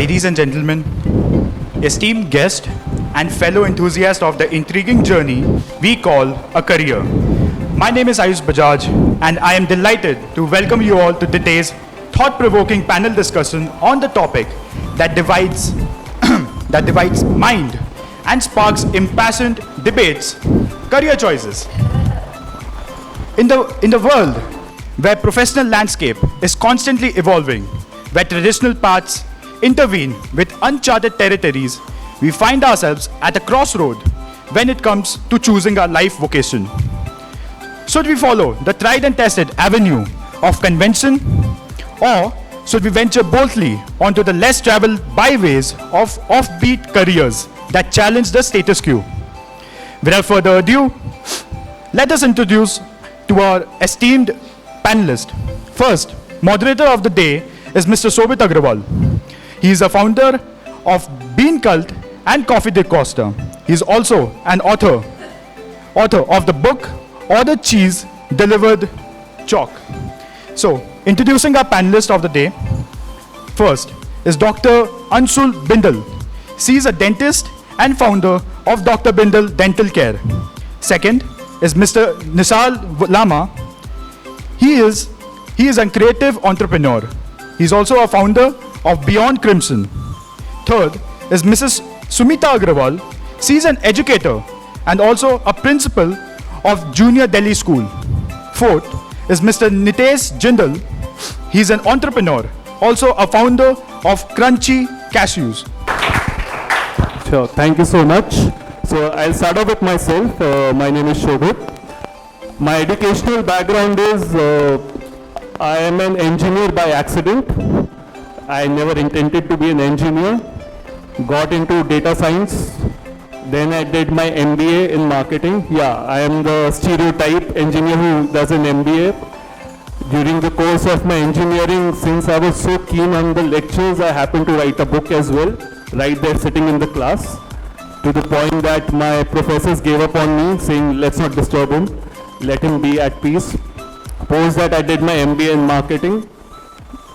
ladies and gentlemen, esteemed guest, and fellow enthusiast of the intriguing journey we call a career. My name is Ayush Bajaj, and I am delighted to welcome you all to today's thought-provoking panel discussion on the topic that divides, that divides mind and sparks impassioned debates, career choices. In the world where professional landscape is constantly evolving, where traditional paths intervene with uncharted territories, we find ourselves at a crossroad when it comes to choosing our life vocation. Should we follow the tried and tested avenue of convention, or should we venture boldly onto the less traveled byways of offbeat careers that challenge the status quo? Without further ado, let us introduce to our esteemed panelist. First, moderator of the day is Mr. Sobit Agrawal. He is a founder of Bean Cult and Coffee de Costa. He is also an author of the book Order Cheese Delivered Chalk. So, introducing our panelist of the day, first is Dr. Anshul Bindal. She is a dentist and founder of Dr. Bindal Dental Care. Second is Mr. Nishal Lama. He is a creative entrepreneur. He is also a founder of Beyond Crimson. Third is Mrs. Sumita Agrawal. She is an educator and also a principal of Junior Delhi School. Fourth is Mr. Nitesh Jindal. He is an entrepreneur, also a founder of Crunchy Cashews. Sure, thank you so much. So I'll start off with myself. My name is Shobhit. My educational background is I am an engineer by accident. I never intended to be an engineer. Got into data science. Then I did my MBA in marketing. Yeah, I am the stereotype engineer who does an MBA. During the course of my engineering, since I was so keen on the lectures, I happened to write a book as well, right there sitting in the class, to the point that my professors gave up on me, saying, let's not disturb him, let him be at peace. Post that, I did my MBA in marketing,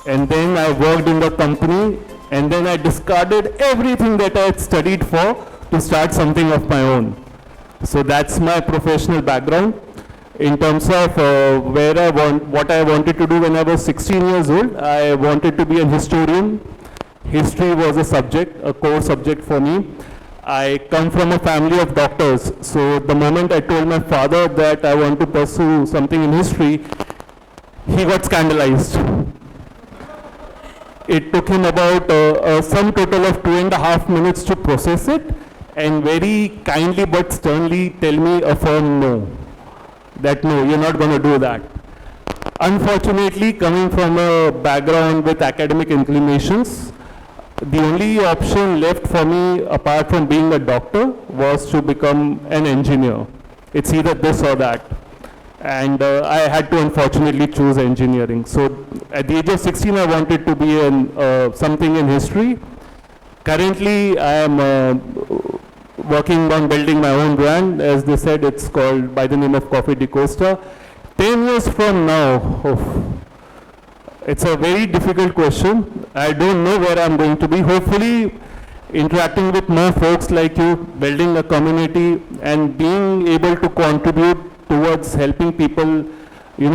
and then I worked in the company, and then I discarded everything that I had studied for to start something of my own. So that's my professional background. In terms of what I wanted to do when I was 16 years old, I wanted to be a historian. History was a subject, a core subject for me. I come from a family of doctors, so the moment I told my father that I want to pursue something in history, he got scandalized. It took him about a sum total of 2.5 minutes to process it, and very kindly but sternly tell me a firm no. That no, you're not going to do that. Unfortunately, coming from a background with academic inclinations, the only option left for me, apart from being a doctor, was to become an engineer. It's either this or that. And I had to unfortunately choose engineering. So at the age of 16, I wanted to be something in history. Currently, I am working on building my own brand. As they said, it's called by the name of Coffee de Costa. 10 years from now, it's a very difficult question. I don't know where I'm going to be. Hopefully, interacting with more folks like you, building a community, and being able to contribute towards helping people, be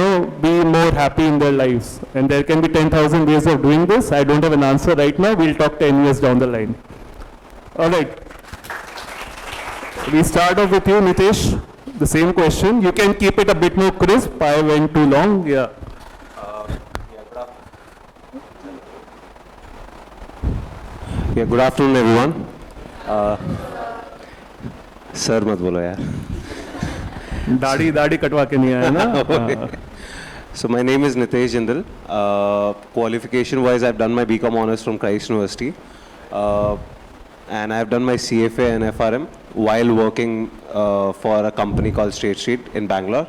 more happy in their lives. And there can be 10,000 ways of doing this. I don't have an answer right now. We'll talk 10 years down the line. All right. We start off with you, Nitesh. The same question. You can keep it a bit more crisp. I went too long. Yeah. Good afternoon, everyone. Sir, mat bolo yaar. दाढ़ी कटवा के नहीं आया ना. So my name is Nitesh Jindal. Qualification-wise, I've done my BCom Honours from Christ University. And I've done my CFA and FRM while working for a company called State Street in Bangalore.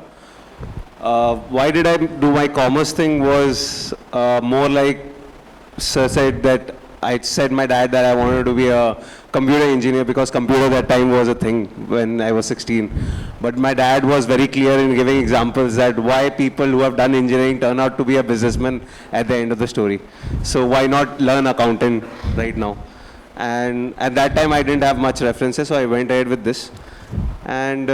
Why did I do my commerce thing was more like Sir said that I said my dad that I wanted to be a computer engineer because computer that time was a thing when I was 16. But my dad was very clear in giving examples that why people who have done engineering turn out to be a businessman at the end of the story. So why not learn accounting right now? And at that time I didn't have much references, so I went ahead with this. And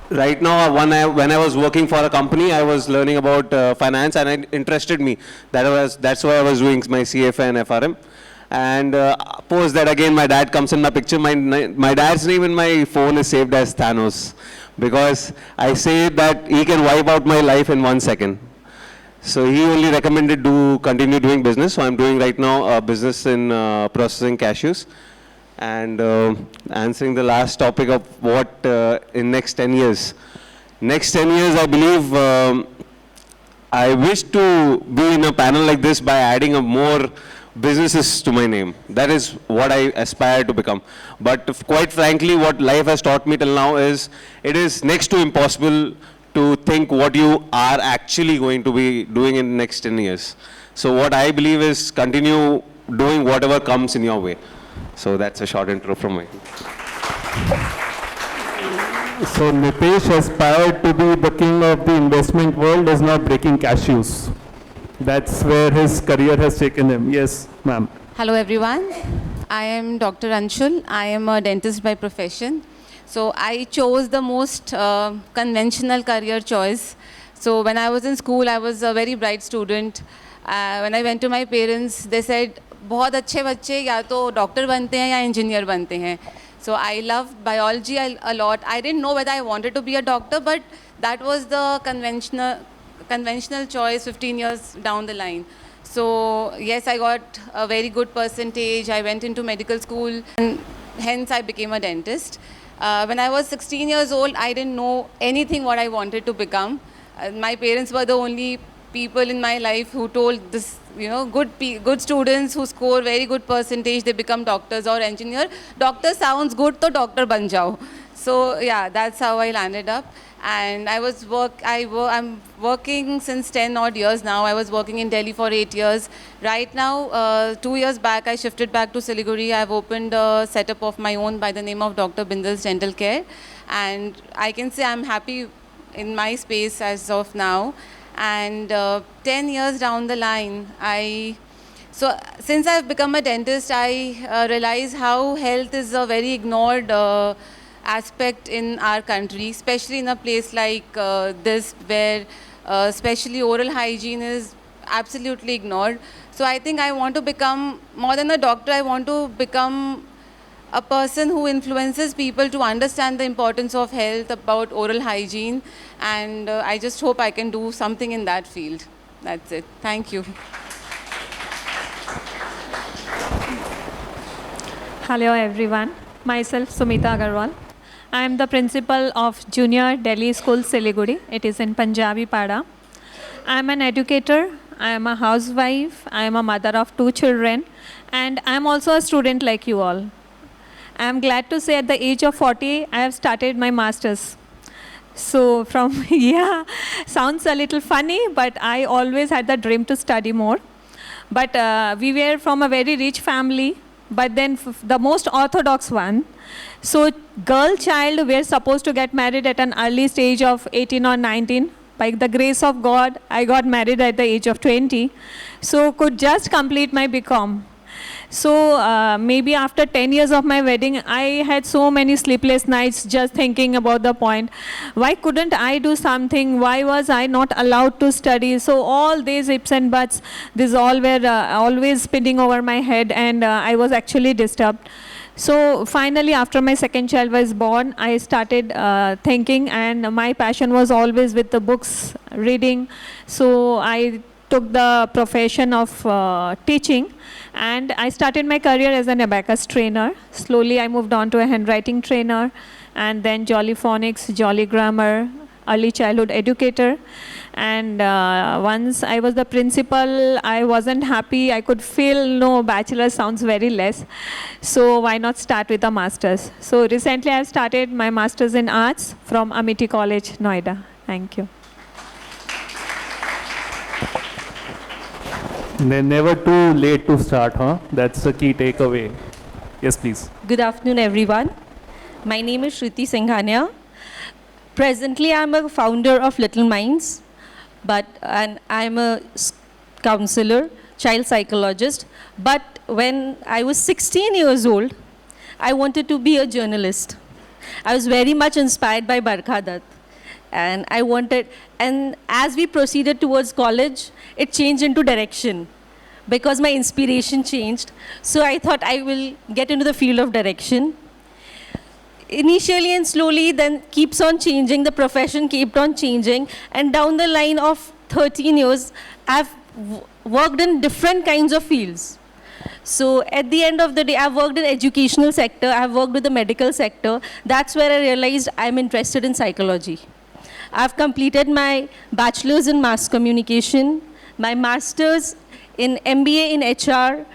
right now, when I was working for a company, I was learning about finance, and it interested me. That's why I was doing my CFA and FRM. And post that, again, my dad comes in my picture. My dad's name in my phone is saved as Thanos, because I say that he can wipe out my life in 1 second. So he only recommended to continue doing business. So I'm doing right now a business in processing cashews. And answering the last topic of what in next 10 years. Next 10 years, I believe I wish to be in a panel like this by adding more businesses to my name. That is what I aspire to become. But quite frankly, what life has taught me till now is it is next to impossible to think what you are actually going to be doing in the next 10 years. So what I believe is continue doing whatever comes in your way. So that's a short intro from me. So Nitesh aspired to be the king of the investment world is not breaking cashews. That's where his career has taken him. Yes, ma'am. Hello everyone. I am Dr. Anshul. I am a dentist by profession. So I chose the most conventional career choice. So when I was in school, I was a very bright student. When I went to my parents, they said, बहुत अच्छे बच्चे या तो doctor बनते हैं या engineer बनते हैं. So I loved biology a lot. I didn't know whether I wanted to be a doctor, but that was the conventional choice 15 years down the line. So yes, I got a very good percentage. I went into medical school and hence I became a dentist. When I was 16 years old, I didn't know anything what I wanted to become. My parents were the only people in my life who told this, good students who score very good percentage, they become doctors or engineer. Doctor sounds good, so doctor ban jao. So yeah, that's how I landed up. And I'm working since 10 odd years now. I was working in Delhi for 8 years. Right now, 2 years back, I shifted back to Siliguri. I've opened a setup of my own by the name of Dr. Bindal's Dental Care. And I can say I'm happy in my space as of now. And 10 years down the line, since I've become a dentist, I realize how health is a very ignored aspect in our country, especially in a place like this, where especially oral hygiene is absolutely ignored. So I think I want to become, more than a doctor, I want to become a person who influences people to understand the importance of health, about oral hygiene, and I just hope I can do something in that field. That's it. Thank you. Hello everyone. Myself Sumita Agarwal. I am the principal of Junior Delhi School Siliguri. It is in Punjabi Pada. I am an educator. I am a housewife. I am a mother of 2 children, and I am also a student like you all. I am glad to say at the age of 40, I have started my master's. So sounds a little funny, but I always had the dream to study more. But we were from a very rich family, but then the most orthodox one. So girl child were supposed to get married at an early stage of 18 or 19. By the grace of God, I got married at the age of 20. So could just complete my BCom. So maybe after 10 years of my wedding, I had so many sleepless nights just thinking about the point. Why couldn't I do something? Why was I not allowed to study? So all these ifs and buts, these all were always spinning over my head, and I was actually disturbed. So finally, after my second child was born, I started thinking, and my passion was always with the books, reading. So I took the profession of teaching. And I started my career as an abacus trainer. Slowly I moved on to a handwriting trainer, and then Jolly Phonics, Jolly Grammar, early childhood educator. And once I was the principal, I wasn't happy. I could feel, no, bachelor sounds very less. So why not start with a master's? So recently I started my master's in arts from Amity College, Noida. Thank you. They're never too late to start, huh? That's the key takeaway. Yes, please. Good afternoon, everyone. My name is Shruti Singhania. Presently, I'm a founder of Little Minds, and I'm a counselor, child psychologist. But when I was 16 years old, I wanted to be a journalist. I was very much inspired by Barkha Dutt. And as we proceeded towards college, it changed into direction because my inspiration changed. So I thought I will get into the field of direction. Initially and slowly, then keeps on changing, the profession kept on changing, and down the line of 13 years, I've worked in different kinds of fields. So at the end of the day, I've worked in educational sector, I've worked with the medical sector. That's where I realized I'm interested in psychology. I've completed my bachelor's in mass communication, my master's in MBA in HR,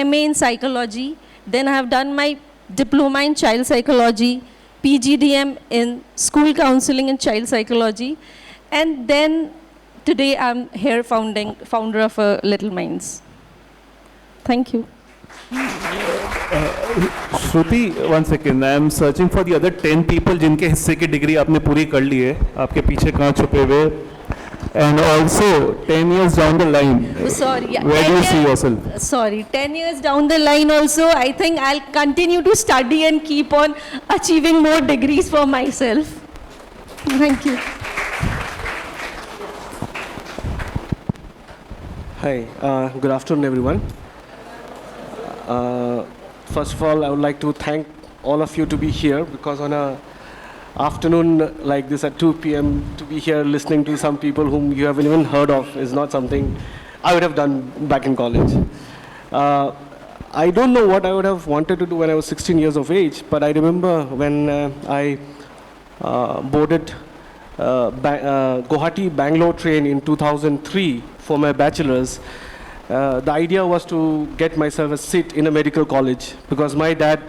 MA in psychology. Then I have done my diploma in child psychology, PGDM in school counseling and child psychology. And then today I'm here founder of Little Minds. Thank you. Shruti, 1 second. I am searching for the other 10 people जिनके हिस्से की degree आपने पूरी कर ली है. आपके पीछे कहाँ छुपे हुए? And also, 10 years down the line, Sorry, yeah, where do you see yourself? Sorry, 10 years down the line also, I think I'll continue to study and keep on achieving more degrees for myself. Thank you. Hi, good afternoon, everyone. First of all, I would like to thank all of you to be here, because on a afternoon like this at 2 p.m. to be here listening to some people whom you haven't even heard of is not something I would have done back in college. I don't know what I would have wanted to do when I was 16 years of age, but I remember when I boarded Guwahati-Bangalore train in 2003 for my bachelor's. The idea was to get myself a seat in a medical college, because my dad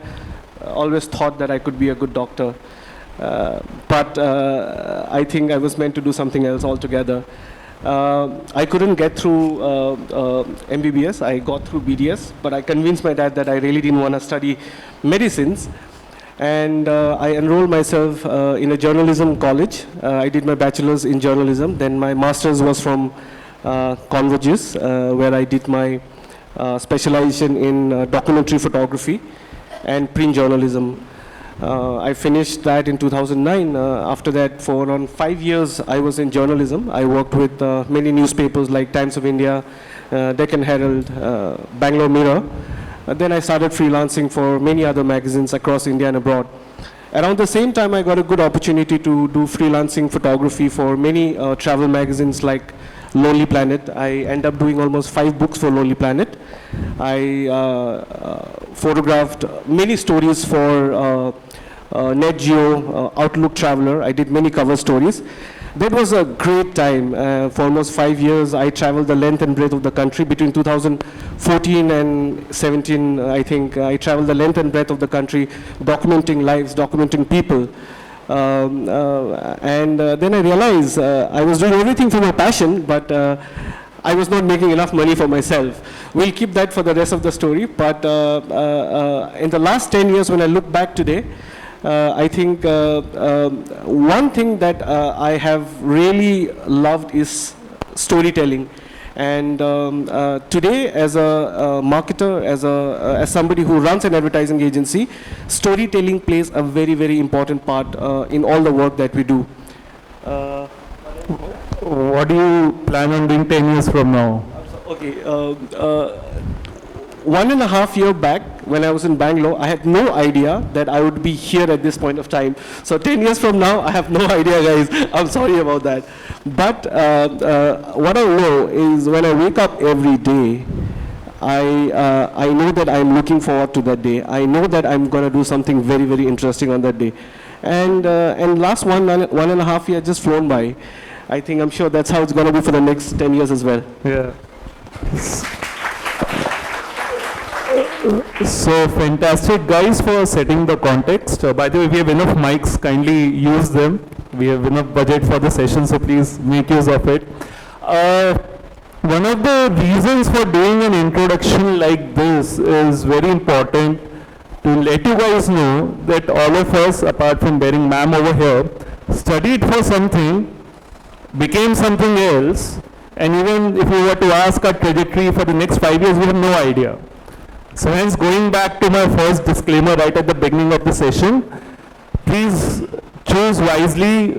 always thought that I could be a good doctor. But I think I was meant to do something else altogether. I couldn't get through MBBS. I got through BDS, but I convinced my dad that I really didn't want to study medicines. And I enrolled myself in a journalism college. I did my bachelor's in journalism. Then my master's was from Convergys, where I did my specialization in documentary photography and print journalism. I finished that in 2009. After that, for around 5 years, I was in journalism. I worked with many newspapers like Times of India, Deccan Herald, Bangalore Mirror. Then I started freelancing for many other magazines across India and abroad. Around the same time, I got a good opportunity to do freelancing photography for many travel magazines like Lonely Planet. I ended up doing almost 5 books for Lonely Planet. I photographed many stories for Net Geo, Outlook Traveler. I did many cover stories. That was a great time. For almost 5 years, I traveled the length and breadth of the country. Between 2014 and 17, I think, I traveled the length and breadth of the country, documenting lives, documenting people. Then I realized I was doing everything for my passion, but I was not making enough money for myself. We'll keep that for the rest of the story. But in the last 10 years, when I look back today, I think one thing that I have really loved is storytelling. And today, as a marketer, as somebody who runs an advertising agency, storytelling plays a very, very important part in all the work that we do. What do you plan on doing 10 years from now? Okay. 1.5 years back, when I was in Bangalore, I had no idea that I would be here at this point of time. So 10 years from now, I have no idea, guys. I'm sorry about that. But what I know is when I wake up every day, I know that I'm looking forward to that day. I know that I'm going to do something very, very interesting on that day. And last 1.5 years just flown by. I'm sure that's how it's going to be for the next 10 years as well. Yeah. So fantastic, guys, for setting the context. By the way, we have enough mics, kindly use them. We have enough budget for the session, so please make use of it. One of the reasons for doing an introduction like this is very important. to let you guys know that all of us, apart from bearing ma'am over here, studied for something, became something else, and even if we were to ask our trajectory for the next 5 years, we have no idea. So hence, going back to my first disclaimer right at the beginning of the session, please choose wisely,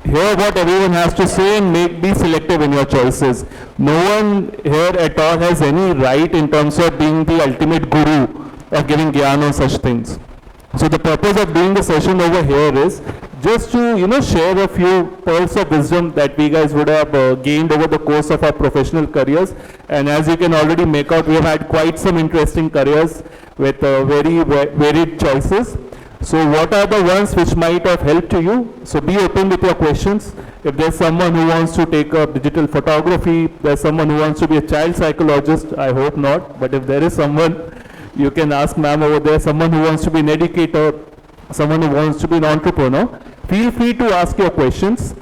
hear what everyone has to say, and be selective in your choices. No one here at all has any right in terms of being the ultimate guru of giving gyan on such things. So the purpose of doing the session over here is just to share a few pearls of wisdom that we guys would have gained over the course of our professional careers. And as you can already make out, we have had quite some interesting careers with very varied choices. So what are the ones which might have helped to you? So be open with your questions. If there's someone who wants to take up digital photography, there's someone who wants to be a child psychologist, I hope not, but if there is someone, you can ask ma'am over there, someone who wants to be an educator, someone who wants to be an entrepreneur, feel free to ask your questions.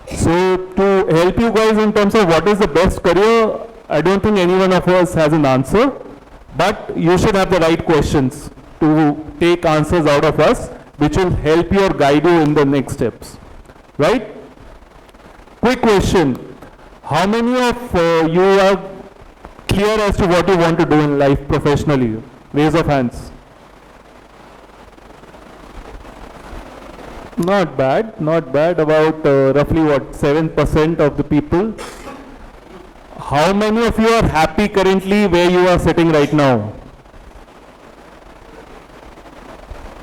So to help you guys in terms of what is the best career, I don't think any one of us has an answer, but you should have the right questions to take answers out of us, which will help you or guide you in the next steps, right? Quick question, how many of you are clear as to what you want to do in life professionally? Raise of hands. Not bad, about roughly 7% of the people. How many of you are happy currently where you are sitting right now?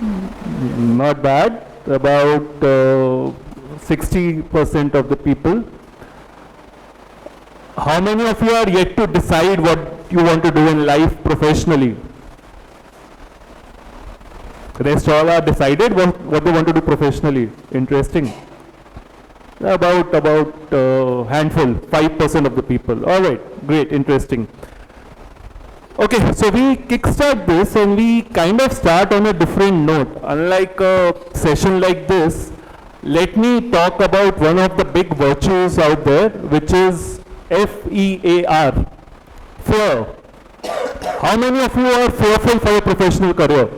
Not bad, about 60% of the people. How many of you are yet to decide what you want to do in life professionally? Rest all are decided what they want to do professionally. Interesting. About handful, 5% of the people. All right, great, interesting. Okay, so we kickstart this and we kind of start on a different note. Unlike a session like this, let me talk about one of the big virtues out there, which is FEAR, fear. How many of you are fearful for your professional career?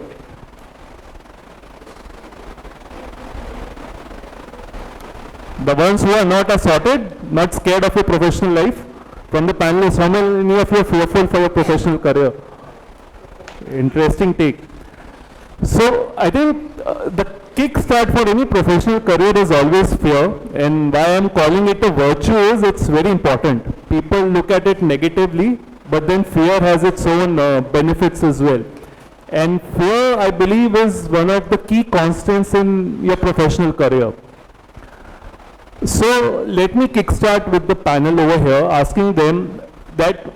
The ones who are not assorted, not scared of your professional life? From the panelists, how many of you are fearful for your professional career? Interesting take. So I think the kickstart for any professional career is always fear, and why I'm calling it a virtue is it's very important. People look at it negatively, but then fear has its own benefits as well. And fear, I believe, is one of the key constants in your professional career. So let me kickstart with the panel over here, asking them that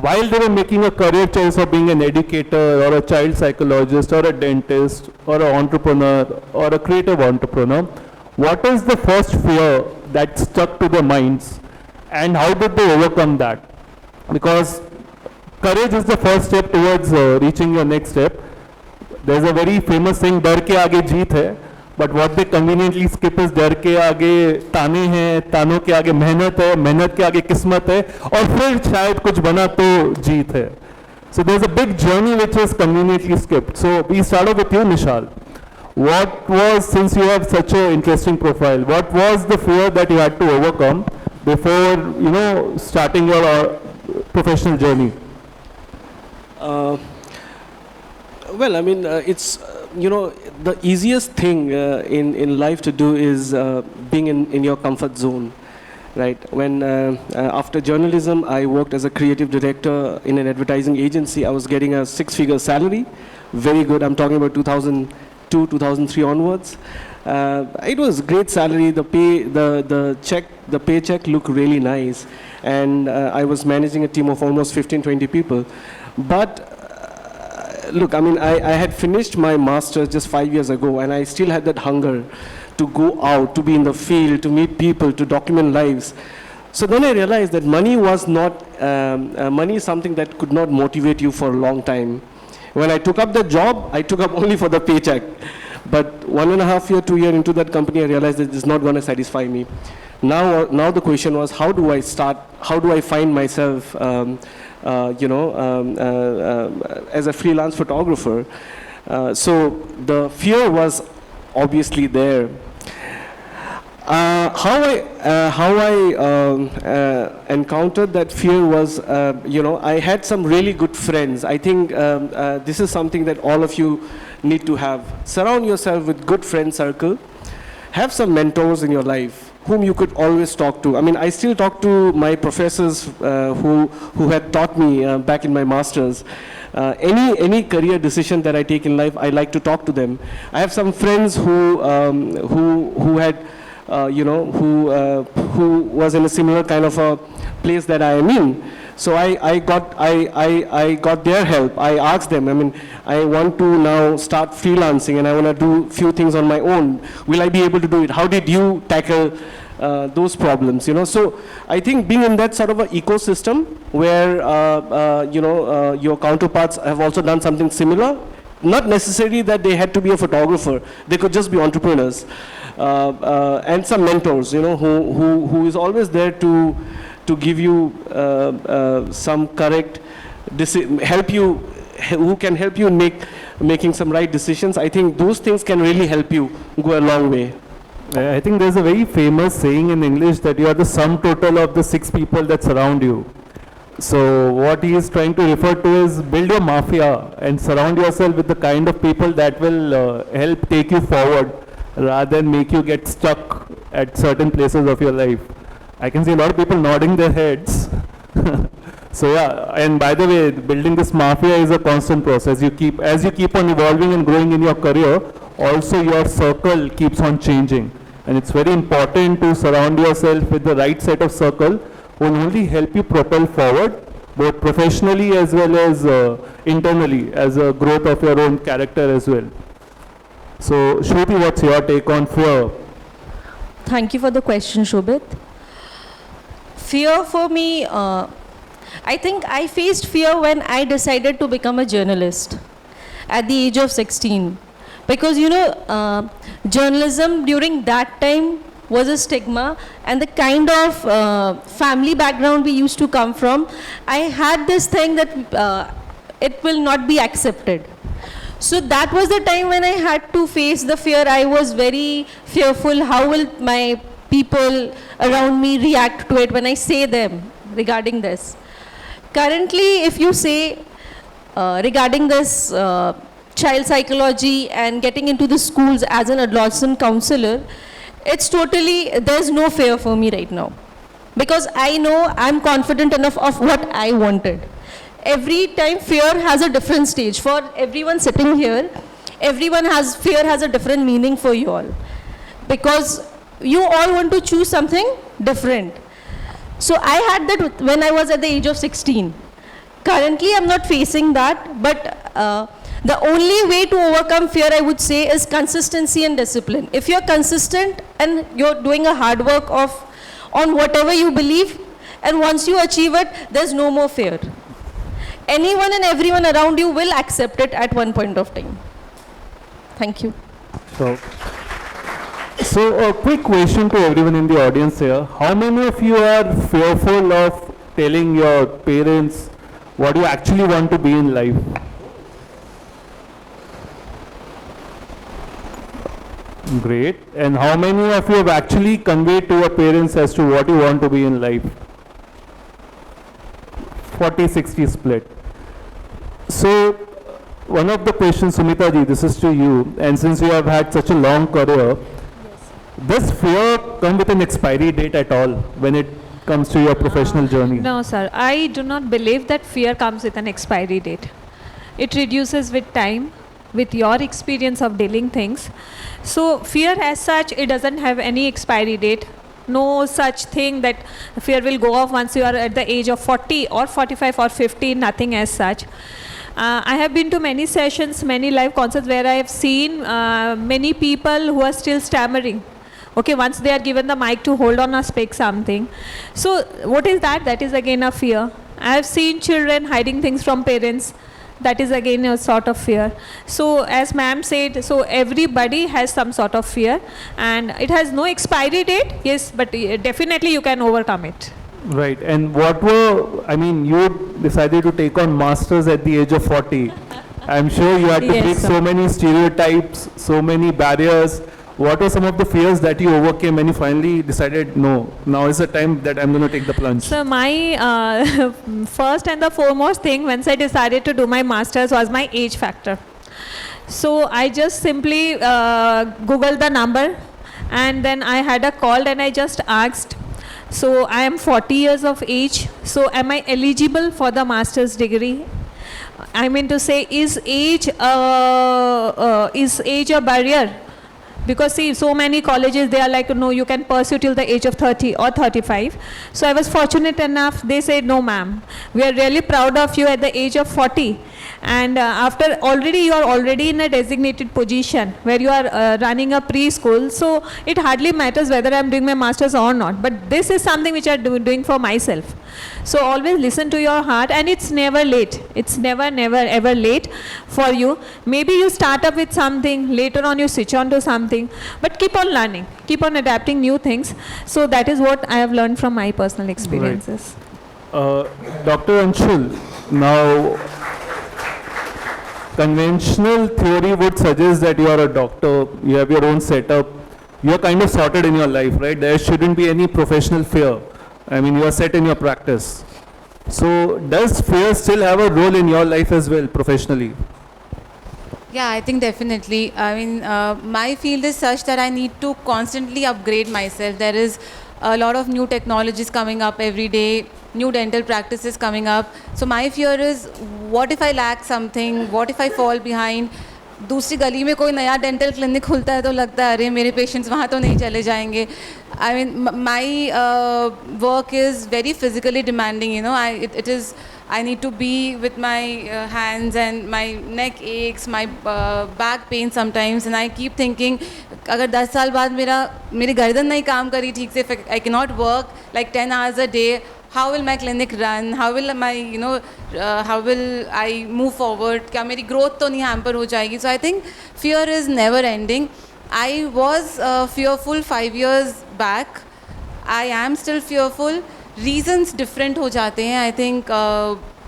while they were making a career choice of being an educator or a child psychologist or a dentist or an entrepreneur or a creative entrepreneur, what is the first fear that stuck to their minds and how did they overcome that? Because courage is the first step towards reaching your next step. There's a very famous saying, डर के आगे जीत है. But what they conveniently skip is डर के आगे ताने हैं, तानों के आगे मेहनत है, मेहनत के आगे किस्मत है, और फिर शायद कुछ बना तो जीत है. So there's a big journey which is conveniently skipped. So we start off with you, Nishal. What was, since you have such an interesting profile, what was the fear that you had to overcome before, starting your professional journey? Well, I mean, it's, the easiest thing in life to do is being in your comfort zone, right? When after journalism, I worked as a creative director in an advertising agency. I was getting a 6-figure salary, very good. I'm talking about 2002, 2003 onwards. It was great salary. The pay, the paycheck looked really nice, and I was managing a team of almost 15-20 people. But look, I mean, I had finished my master's just 5 years ago, and I still had that hunger to go out, to be in the field, to meet people, to document lives. So then I realized that money was not, money is something that could not motivate you for a long time. When I took up the job, I took up only for the paycheck. But 1.5 year, 2 years into that company, I realized that it's not going to satisfy me. Now the question was, how do I start? How do I find myself, as a freelance photographer? So the fear was obviously there. How I encountered that fear was, I had some really good friends. I think this is something that all of you need to have. Surround yourself with good friend circle. Have some mentors in your life whom you could always talk to. I mean, I still talk to my professors who had taught me back in my masters. Any career decision that I take in life, I like to talk to them. I have some friends who had, who was in a similar kind of a place that I am in. So I got their help. I asked them, I mean, I want to now start freelancing and I want to do few things on my own. Will I be able to do it? How did you tackle those problems? So I think being in that sort of an ecosystem where your counterparts have also done something similar, not necessarily that they had to be a photographer, they could just be entrepreneurs, and some mentors, who is always there to give you some correct, help you, who can help you making some right decisions. I think those things can really help you go a long way. I think there's a very famous saying in English that you are the sum total of the 6 people that surround you. So what he is trying to refer to is build your mafia and surround yourself with the kind of people that will help take you forward rather than make you get stuck at certain places of your life. I can see a lot of people nodding their heads. So yeah, and by the way, building this mafia is a constant process. As you keep on evolving and growing in your career, also your circle keeps on changing. And it's very important to surround yourself with the right set of circle who will only help you propel forward, both professionally as well as internally, as a growth of your own character as well. So Shruti, what's your take on fear? Thank you for the question, Shobit. Fear for me, I think I faced fear when I decided to become a journalist at the age of 16. Because, journalism during that time was a stigma, and the kind of family background we used to come from, I had this thing that it will not be accepted. So that was the time when I had to face the fear. I was very fearful. How will my people around me react to it when I say them regarding this? Currently, if you say regarding this child psychology and getting into the schools as an adolescent counselor, it's totally, there's no fear for me right now. Because I know I'm confident enough of what I wanted. Every time fear has a different stage. For everyone sitting here, fear has a different meaning for you all. Because you all want to choose something different. So I had that when I was at the age of 16. Currently, I'm not facing that, but the only way to overcome fear, I would say, is consistency and discipline. If you're consistent and you're doing a hard work on whatever you believe, and once you achieve it, there's no more fear. Anyone and everyone around you will accept it at one point of time. Thank you. So a quick question to everyone in the audience here. How many of you are fearful of telling your parents what you actually want to be in life? Great. And how many of you have actually conveyed to your parents as to what you want to be in life? 40-60 split. So one of the questions, Sumita ji, this is to you, and since you have had such a long career, does fear come with an expiry date at all when it comes to your professional journey? No, sir. I do not believe that fear comes with an expiry date. It reduces with time, with your experience of dealing things. So fear as such, it doesn't have any expiry date. No such thing that fear will go off once you are at the age of 40 or 45 or 50, nothing as such. I have been to many sessions, many live concerts where I have seen many people who are still stammering. Okay, once they are given the mic to hold on or speak something. So what is that? That is again a fear. I have seen children hiding things from parents. that is again a sort of fear. So as ma'am said, so everybody has some sort of fear, and it has no expiry date, yes, but definitely you can overcome it. Right. And you decided to take on masters at the age of 40. I'm sure you had to Yes, break sir. so many stereotypes, so many barriers. What were some of the fears that you overcame when you finally decided, no, now is the time that I'm going to take the plunge? So my first and the foremost thing once I decided to do my masters was my age factor. So I just simply googled the number, and then I had a call and I just asked, so I am 40 years of age, so am I eligible for the master's degree? I mean to say, is age a barrier? Because see, so many colleges, they are like, no, you can pursue till the age of 30 or 35. So I was fortunate enough, they said, no ma'am, we are really proud of you at the age of 40. And after you are already in a designated position where you are running a preschool, so it hardly matters whether I am doing my masters or not. But this is something which I am doing for myself. So always listen to your heart, and it's never late. It's never ever late for you. Maybe you start up with something, later on you switch on to something, but keep on learning, keep on adapting new things. So that is what I have learned from my personal experiences. Dr. Anshul, now conventional theory would suggest that you are a doctor, you have your own setup, you are kind of sorted in your life, right? There shouldn't be any professional fear. I mean, you are set in your practice. So does fear still have a role in your life as well, professionally? Yeah, I think definitely. I mean, my field is such that I need to constantly upgrade myself. There is a lot of new technologies coming up every day, new dental practices coming up. So my fear is, what if I lack something? What if I fall behind? दूसरी गली में कोई नया dental clinic खुलता है तो लगता है अरे मेरे पेशेंट्स वहाँ तो नहीं चले जाएंगे. I mean, my work is very physically demanding, you know. I need to be with my hands, and my neck aches, my back pain sometimes, and I keep thinking, अगर 10 साल बाद मेरी गर्दन नहीं काम करी ठीक से, if I cannot work like 10 hours a day, how will my clinic run? How will how will I move forward? क्या मेरी growth तो नहीं hamper हो जाएगी? So I think fear is never ending. I was fearful 5 years back. I am still fearful. Reasons different हो जाते हैं. I think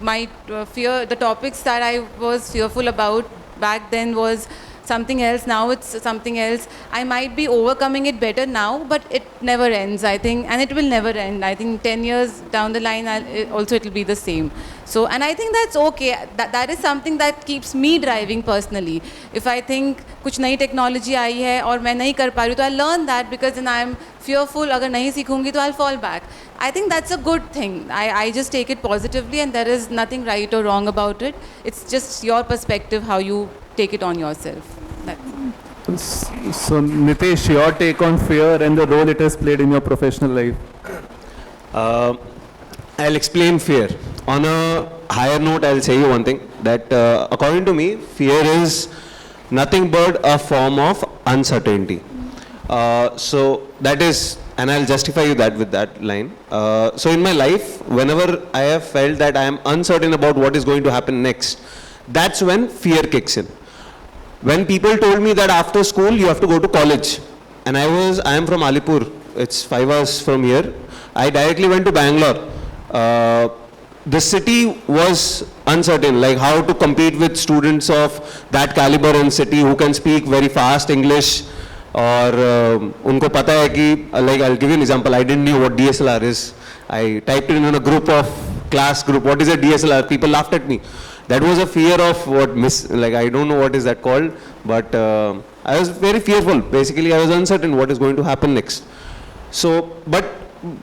my fear, the topics that I was fearful about back then was something else. Now it's something else. I might be overcoming it better now, but it never ends, I think, and it will never end. I think 10 years down the line, it will be the same. So, and I think that's okay. That is something that keeps me driving personally. If I think कुछ नई technology आई है और मैं नहीं कर पा रही हूँ, तो I learn that, because then I am fearful. अगर नहीं सीखूंगी तो I'll fall back. I think that's a good thing. I just take it positively, and there is nothing right or wrong about it. It's just your perspective, how you take it on yourself. So Nitesh, your take on fear and the role it has played in your professional life? I'll explain fear. On a higher note, I'll say you one thing, that according to me, fear is nothing but a form of uncertainty. So that is, and I'll justify you that with that line. So in my life, whenever I have felt that I am uncertain about what is going to happen next, that's when fear kicks in. When people told me that after school you have to go to college, and I am from Alipur, it's 5 hours from here, I directly went to Bangalore. The city was uncertain, like how to compete with students of that caliber in city who can speak very fast English, or unko pata hai ki, like I'll give you an example, I didn't know what DSLR is. I typed it in a class group, what is a DSLR? People laughed at me. That was a fear of like I don't know what is that called, but I was very fearful. Basically, I was uncertain what is going to happen next. So, but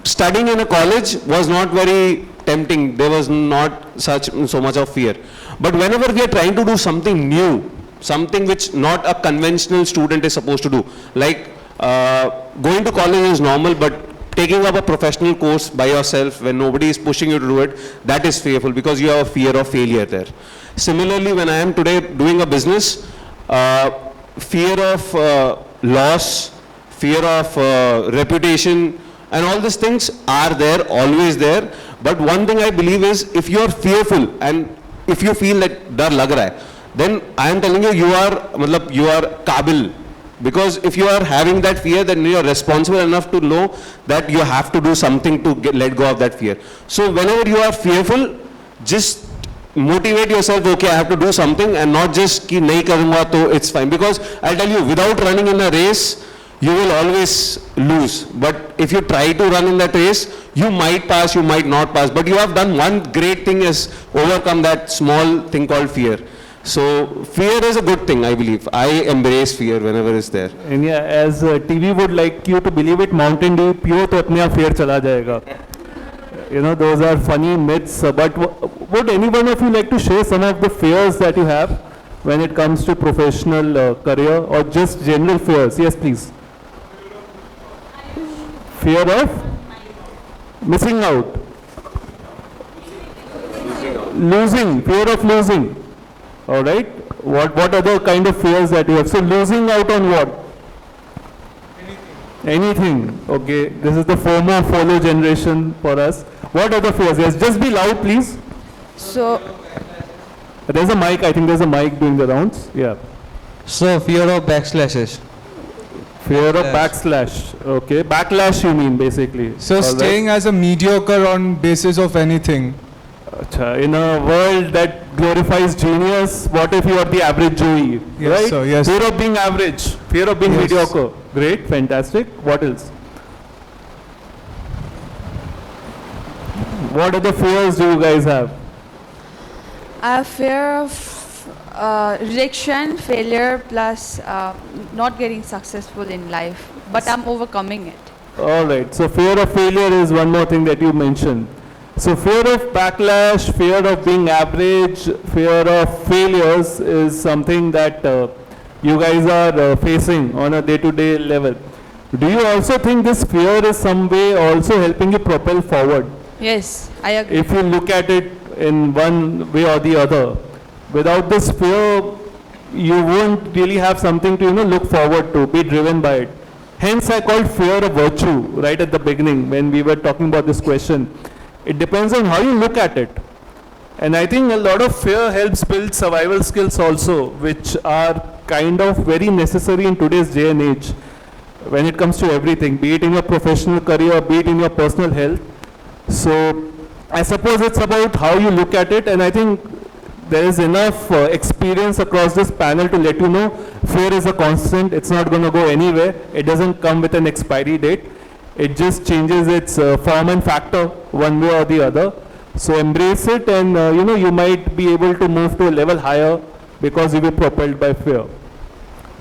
studying in a college was not very tempting. There was not so much of fear. But whenever we are trying to do something new, something which not a conventional student is supposed to do, like going to college is normal, but taking up a professional course by yourself when nobody is pushing you to do it, that is fearful, because you have a fear of failure there. Similarly, when I am today doing a business, fear of loss, fear of reputation, and all these things are there, always there. But one thing I believe is, if you are fearful and if you feel that डर लग रहा है, then I am telling you, you are काबिल. Because if you are having that fear, then you are responsible enough to know that you have to do something to let go of that fear. So whenever you are fearful, just motivate yourself, okay, I have to do something, and not just कि नहीं करूँगा तो it's fine. Because I'll tell you, without running in a race, you will always lose. But if you try to run in that race, you might pass, you might not pass. But you have done one great thing, is overcome that small thing called fear. So fear is a good thing, I believe. I embrace fear whenever it's there. And yeah, as TV would like you to believe it, Mountain Dew पियो तो अपने आप fear चला जाएगा. You know, those are funny myths. But would any one of you like to share some of the fears that you have when it comes to professional career, or just general fears? Yes, please. Fear of missing out. Losing. Fear of losing. All right. What other kind of fears that you have? So losing out on what? Anything. Okay. This is the FOMO, follow generation for us. What other fears? Yes. Just be loud, please. So, There's a mic. I think there's a mic doing the rounds. Yeah. So fear of backslashes. Fear of backslash. Okay. Backlash, you mean basically. So All right. staying as a mediocre on basis of anything. Acha, in a world that glorifies genius, what if you are the average Joey? Yes, right? sir, yes. Fear of being average. Fear of being Yes. mediocre. Great. Fantastic. What else? What other fears do you guys have? I have fear of rejection, failure, plus not getting successful in life. But I'm overcoming it. All right. So fear of failure is one more thing that you mentioned. So fear of backlash, fear of being average, fear of failures is something that you guys are facing on a day-to-day level. Do you also think this fear is some way also helping you propel forward? Yes, I agree. If you look at it in one way or the other, without this fear, you won't really have something to look forward to, be driven by it. Hence, I called fear a virtue right at the beginning when we were talking about this question. It depends on how you look at it. And I think a lot of fear helps build survival skills also, which are kind of very necessary in today's day and age when it comes to everything, be it in your professional career, be it in your personal health. So I suppose it's about how you look at it, and I think there is enough experience across this panel to let you know fear is a constant. It's not going to go anywhere. It doesn't come with an expiry date. It just changes its form and factor one way or the other. So embrace it, and you might be able to move to a level higher because you were propelled by fear.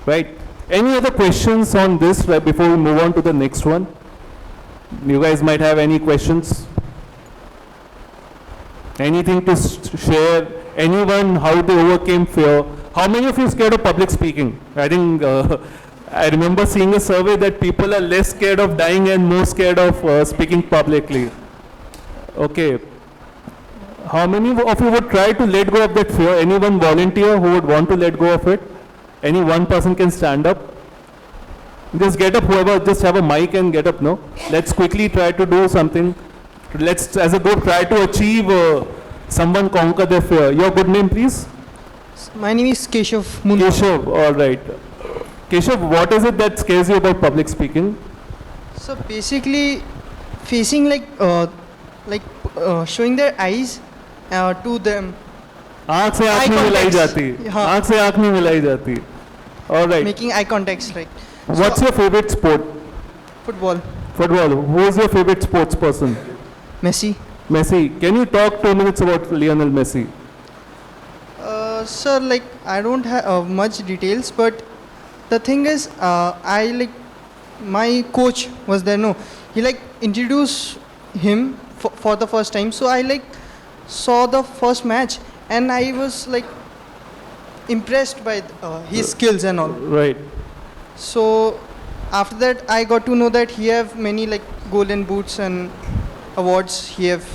Right? Any other questions on this right before we move on to the next one? You guys might have any questions? Anything to share? Anyone, how they overcame fear? How many of you are scared of public speaking? I think I remember seeing a survey that people are less scared of dying and more scared of speaking publicly. Okay. How many of you would try to let go of that fear? Anyone volunteer who would want to let go of it? Any one person can stand up? Just get up, whoever, just have a mic and get up, no? Let's quickly try to do something. Let's, as a group, try to achieve someone conquer their fear. Your good name, please? My name is Keshav. Keshav, all right. Keshav, what is it that scares you about public speaking? So basically, facing showing their eyes to them. आँख से आँख नहीं मिलाई जाती. हाँ. आँख से आँख नहीं मिलाई जाती. All right. Making eye contacts, right? What's your favorite sport? Football. Football. Who is your favorite sports person? Messi. Messi. Can you talk 2 minutes about Lionel Messi? Sir, I don't have much details, but the thing is, my coach was there. No, he introduced him for the first time. So I saw the first match, and I was impressed by his skills and all. Right. So after that, I got to know that he have many golden boots and awards he have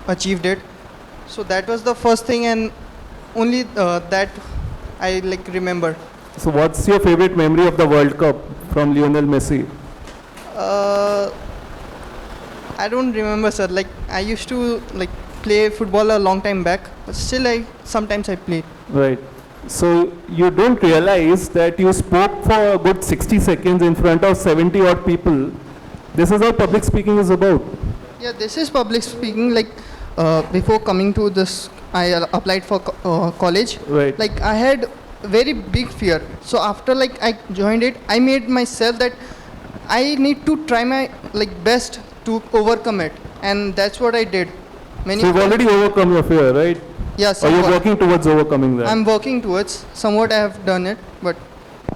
achieved it. So that was the first thing, and only that I remember. So what's your favorite memory of the World Cup from Lionel Messi? I don't remember, sir. I used to play football a long time back, but still sometimes I play. Right. So you don't realize that you spoke for a good 60 seconds in front of 70 odd people. This is what public speaking is about. Yeah, this is public speaking. Like before coming to this, I applied for college. Right. Like I had very big fear. So after like I joined it, I made myself that I need to try my best to overcome it, and that's what I did. So you've already overcome your fear, right? Yeah, Or somewhat. you're working towards overcoming that? I'm working towards. Somewhat I have done it, but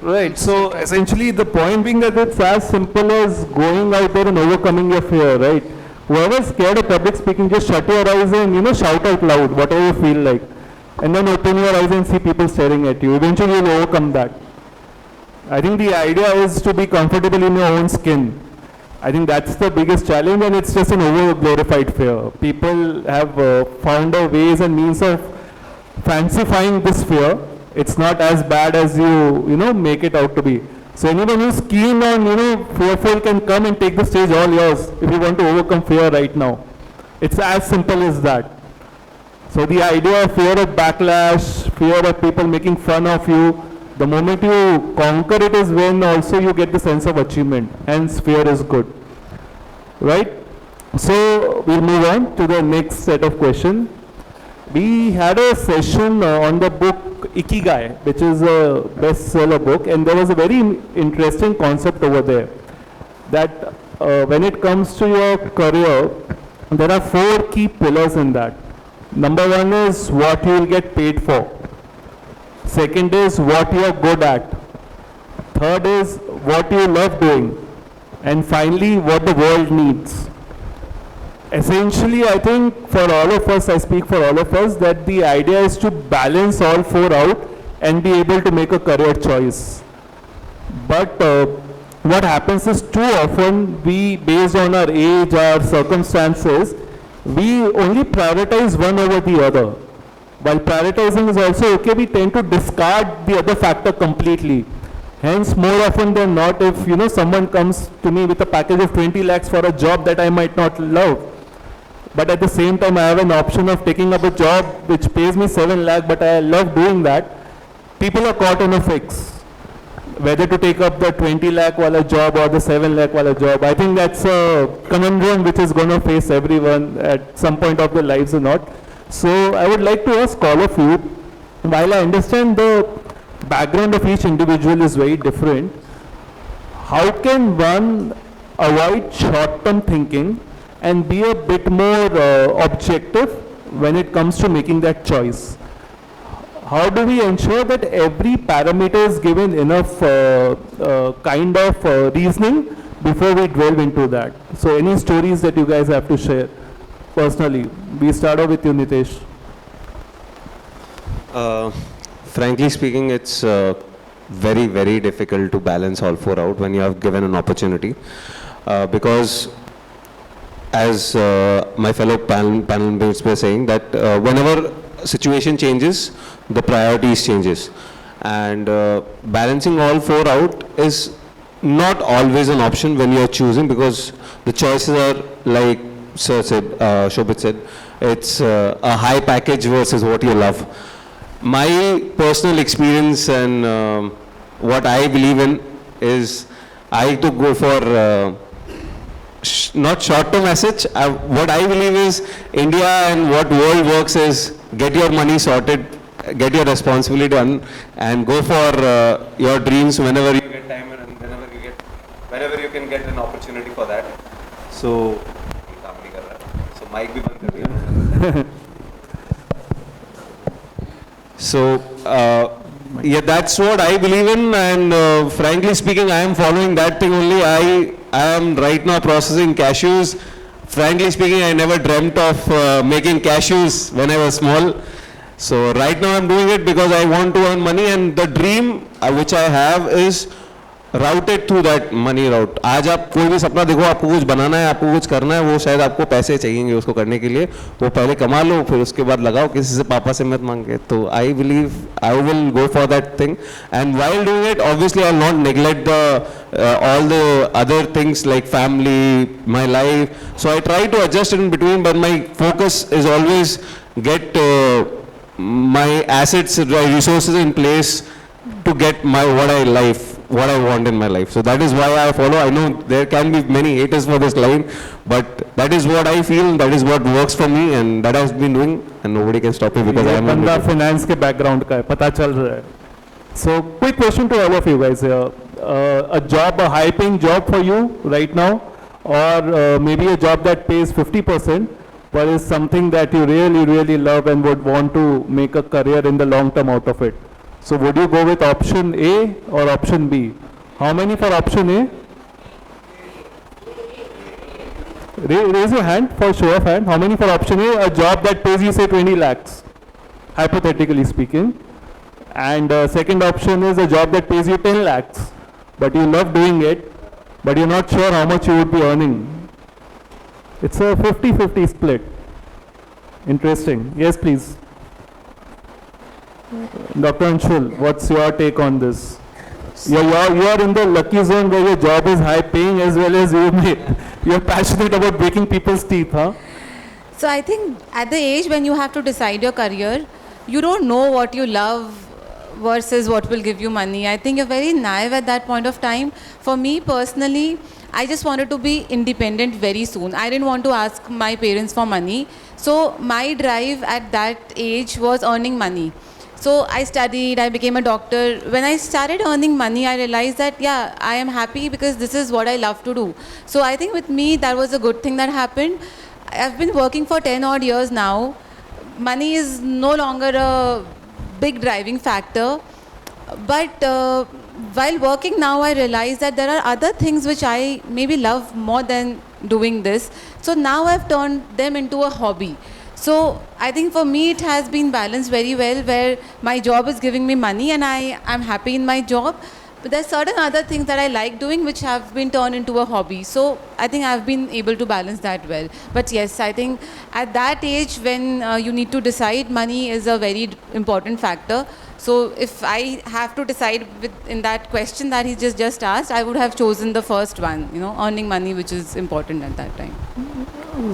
Right. So essentially the point being that it's as simple as going out there and overcoming your fear, right? Whoever's scared of public speaking, just shut your eyes and, shout out loud, whatever you feel like. And then open your eyes and see people staring at you. Eventually you'll overcome that. I think the idea is to be comfortable in your own skin. I think that's the biggest challenge, and it's just an over-glorified fear. People have found a ways and means of fancifying this fear. It's not as bad as you make it out to be. So anyone who's keen on, fearful can come and take the stage, all yours, if you want to overcome fear right now. It's as simple as that. So the idea of fear of backlash, fear of people making fun of you, the moment you conquer it is when also you get the sense of achievement. Hence fear is good. Right? So we'll move on to the next set of questions. We had a session on the book Ikigai, which is a bestseller book, and there was a very interesting concept over there, that when it comes to your career, there are 4 key pillars in that. Number 1 is what you will get paid for. Second is what you are good at. Third is what you love doing. And finally, what the world needs. Essentially, I think for all of us, I speak for all of us, that the idea is to balance all 4 out and be able to make a career choice. But what happens is too often we, based on our age, our circumstances, we only prioritize one over the other. While prioritizing is also okay, we tend to discard the other factor completely. Hence, more often than not, if someone comes to me with a package of 20 lakhs for a job that I might not love, but at the same time I have an option of taking up a job which pays me 7 lakh, but I love doing that, people are caught in a fix. Whether to take up the 20 lakh wala job or the 7 lakh wala job. I think that's a conundrum which is going to face everyone at some point of their lives or not. So I would like to ask all of you, while I understand the background of each individual is very different, how can one avoid short-term thinking and be a bit more objective when it comes to making that choice? How do we ensure that every parameter is given enough kind of reasoning before we delve into that? So any stories that you guys have to share personally? We start off with you, Nitesh. Frankly speaking, it's very, very difficult to balance all 4 out when you have given an opportunity. Because as my fellow panel mates were saying, that whenever situation changes, the priorities changes. And balancing all 4 out is not always an option when you're choosing, because the choices are like Sir said, Shobit said, it's a high package versus what you love. My personal experience and what I believe in is I to go for not short-term assets. What I believe is India and what world works is get your money sorted, get your responsibility done, and go for your dreams whenever you get time and whenever you can get an opportunity for that. So mic bhi band kar diya. So yeah, that's what I believe in, and frankly speaking, I am following that thing only. I am right now processing cashews. Frankly speaking, I never dreamt of making cashews when I was small. So right now I'm doing it because I want to earn money, and the dream which I have is routed through that money route. आज आप कोई भी सपना देखो, आपको कुछ बनाना है, आपको कुछ करना है, वो शायद आपको पैसे चाहिए उसको करने के लिए, वो पहले कमा लो, फिर उसके बाद लगाओ, किसी से पापा से मत मांगे। तो I believe I will go for that thing, and while doing it obviously I will not neglect the all the other things like family, my life. So I try to adjust in between, but my focus is always get my assets, resources in place to get my what I want in my life. So that is why I follow. I know there can be many haters for this line, but that is what I feel, that is what works for me, and that I've been doing, and nobody can stop me because I am बंदा finance के background का है, पता चल रहा है. So quick question to all of you guys here. A job, a high paying job for you right now, or maybe a job that pays 50%, but is something that you really, really love and would want to make a career in the long term out of it. So would you go with option A or option B? How many for option A? Raise your hand for show of hand. How many for option A? A job that pays you say 20 lakhs, hypothetically speaking. And second option is a job that pays you 10 lakhs, but you love doing it, but you're not sure how much you would be earning. It's a 50-50 split. Interesting. Yes, please. Dr. Anshul, what's your take on this? You are in the lucky zone where your job is high paying as well as you're passionate about breaking people's teeth, huh? So I think at the age when you have to decide your career, you don't know what you love versus what will give you money. I think you're very naive at that point of time. For me personally, I just wanted to be independent very soon. I didn't want to ask my parents for money. So my drive at that age was earning money. So I studied, I became a doctor. When I started earning money, I realized that, yeah, I am happy because this is what I love to do. So I think with me, that was a good thing that happened. I've been working for 10 odd years now. Money is no longer a big driving factor. But while working now, I realized that there are other things which I maybe love more than doing this. So now I've turned them into a hobby. So I think for me it has been balanced very well, where my job is giving me money and I'm happy in my job. But there's certain other things that I like doing which have been turned into a hobby. So I think I've been able to balance that well. But yes, I think at that age when you need to decide, money is a very important factor. So if I have to decide in that question that he just asked, I would have chosen the first one, earning money, which is important at that time.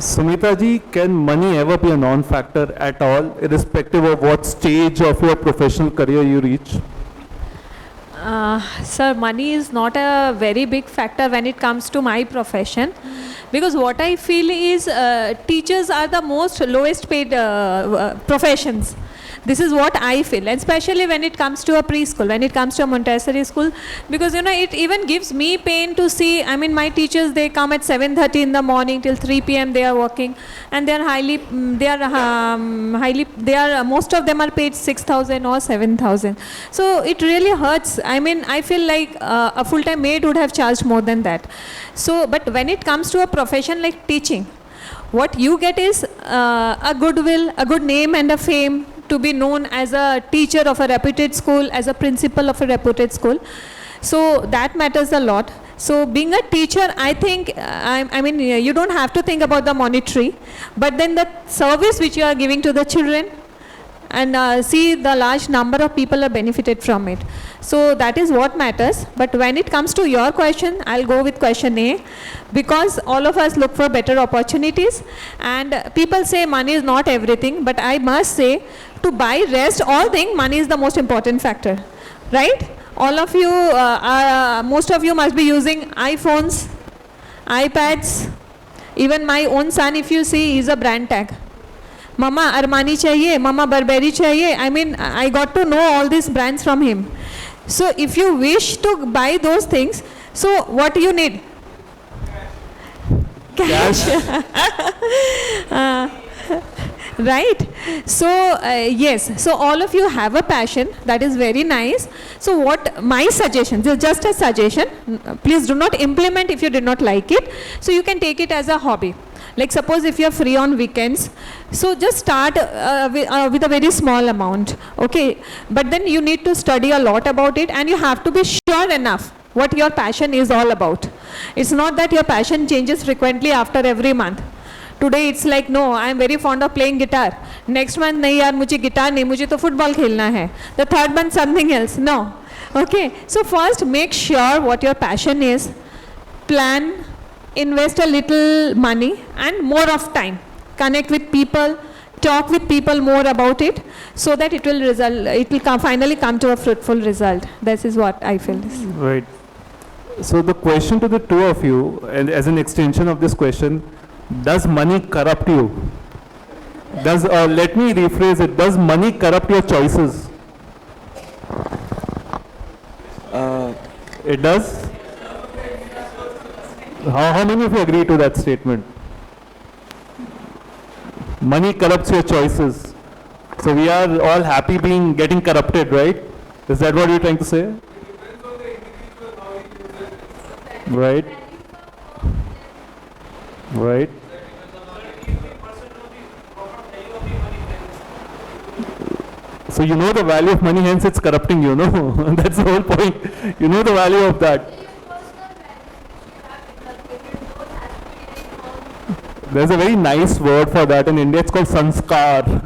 Sumita ji, can money ever be a non-factor at all, irrespective of what stage of your professional career you reach? Sir, money is not a very big factor when it comes to my profession, because what I feel is teachers are the most lowest paid professions. This is what I feel, and especially when it comes to a preschool, when it comes to a Montessori school, because it even gives me pain to see. I mean, my teachers, they come at 7:30 in the morning till 3 p.m. they are working, and most of them are paid 6,000 or 7,000. So it really hurts. I mean, I feel like a full-time maid would have charged more than that. So, but when it comes to a profession like teaching, what you get is a goodwill, a good name and a fame, to be known as a teacher of a reputed school, as a principal of a reputed school. So that matters a lot. So being a teacher, I think, I mean, you don't have to think about the monetary, but then the service which you are giving to the children, and see the large number of people are benefited from it. So that is what matters. But when it comes to your question, I'll go with question A, because all of us look for better opportunities, and people say money is not everything, but I must say, to buy rest all things, money is the most important factor, right? All of you, most of you must be using iPhones, iPads. Even my own son, if you see, he's a brand tag. Mama Armani chahiye, Mama Burberry chahiye. I mean, I got to know all these brands from him. So if you wish to buy those things, so what do you need? Cash. Right? So yes, so all of you have a passion, that is very nice. So what my suggestion, just a suggestion, please do not implement if you did not like it. So you can take it as a hobby. Like suppose if you are free on weekends, so just start with a very small amount, okay? But then you need to study a lot about it, and you have to be sure enough what your passion is all about. It's not that your passion changes frequently after every month. Today it's like, no, I am very fond of playing guitar. Next month, nahi yaar, mujhe guitar nahi, mujhe to football khelna hai. The third month, something else. No. Okay. So first, make sure what your passion is. Plan, invest a little money and more of time. Connect with people, talk with people more about it, so that it will finally come to a fruitful result. This is what I feel. Right. So the question to the two of you, and as an extension of this question, does money corrupt you? Let me rephrase it. Does money corrupt your choices? It does? How many of you agree to that statement? Money corrupts your choices. So we are all happy getting corrupted, right? Is that what you're trying to say? Right. Right. So you know the value of money, hence it's corrupting you, no? That's the whole point. You know the value of that. There's a very nice word for that in India. It's called sanskar.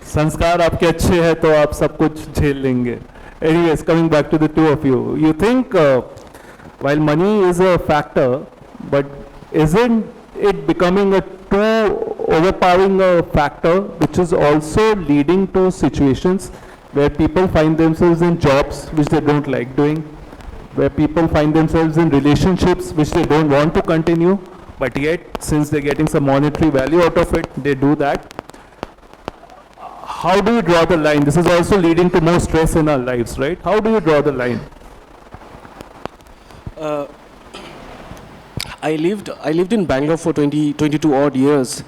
संस्कार आपके अच्छे हैं तो आप सब कुछ झेल लेंगे. Anyways, coming back to the two of you, you think while money is a factor, but isn't it becoming a too overpowering factor, which is also leading to situations where people find themselves in jobs which they don't like doing, where people find themselves in relationships which they don't want to continue, but yet since they're getting some monetary value out of it, they do that. How do you draw the line? This is also leading to more stress in our lives, right? How do you draw the line? I lived in Bangalore for 22 odd years.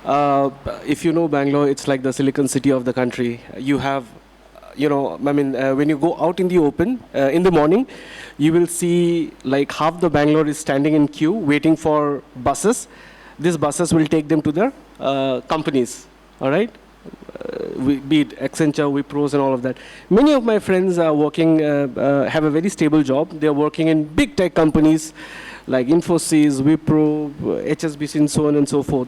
If you know Bangalore, it's like the Silicon City of the country. You have, when you go out in the open in the morning, you will see like half the Bangalore is standing in queue waiting for buses. These buses will take them to their companies, all right? Be it Accenture, Wipros and all of that. Many of my friends are working, have a very stable job. They're working in big tech companies like Infosys, Wipro, HSBC and so on and so forth.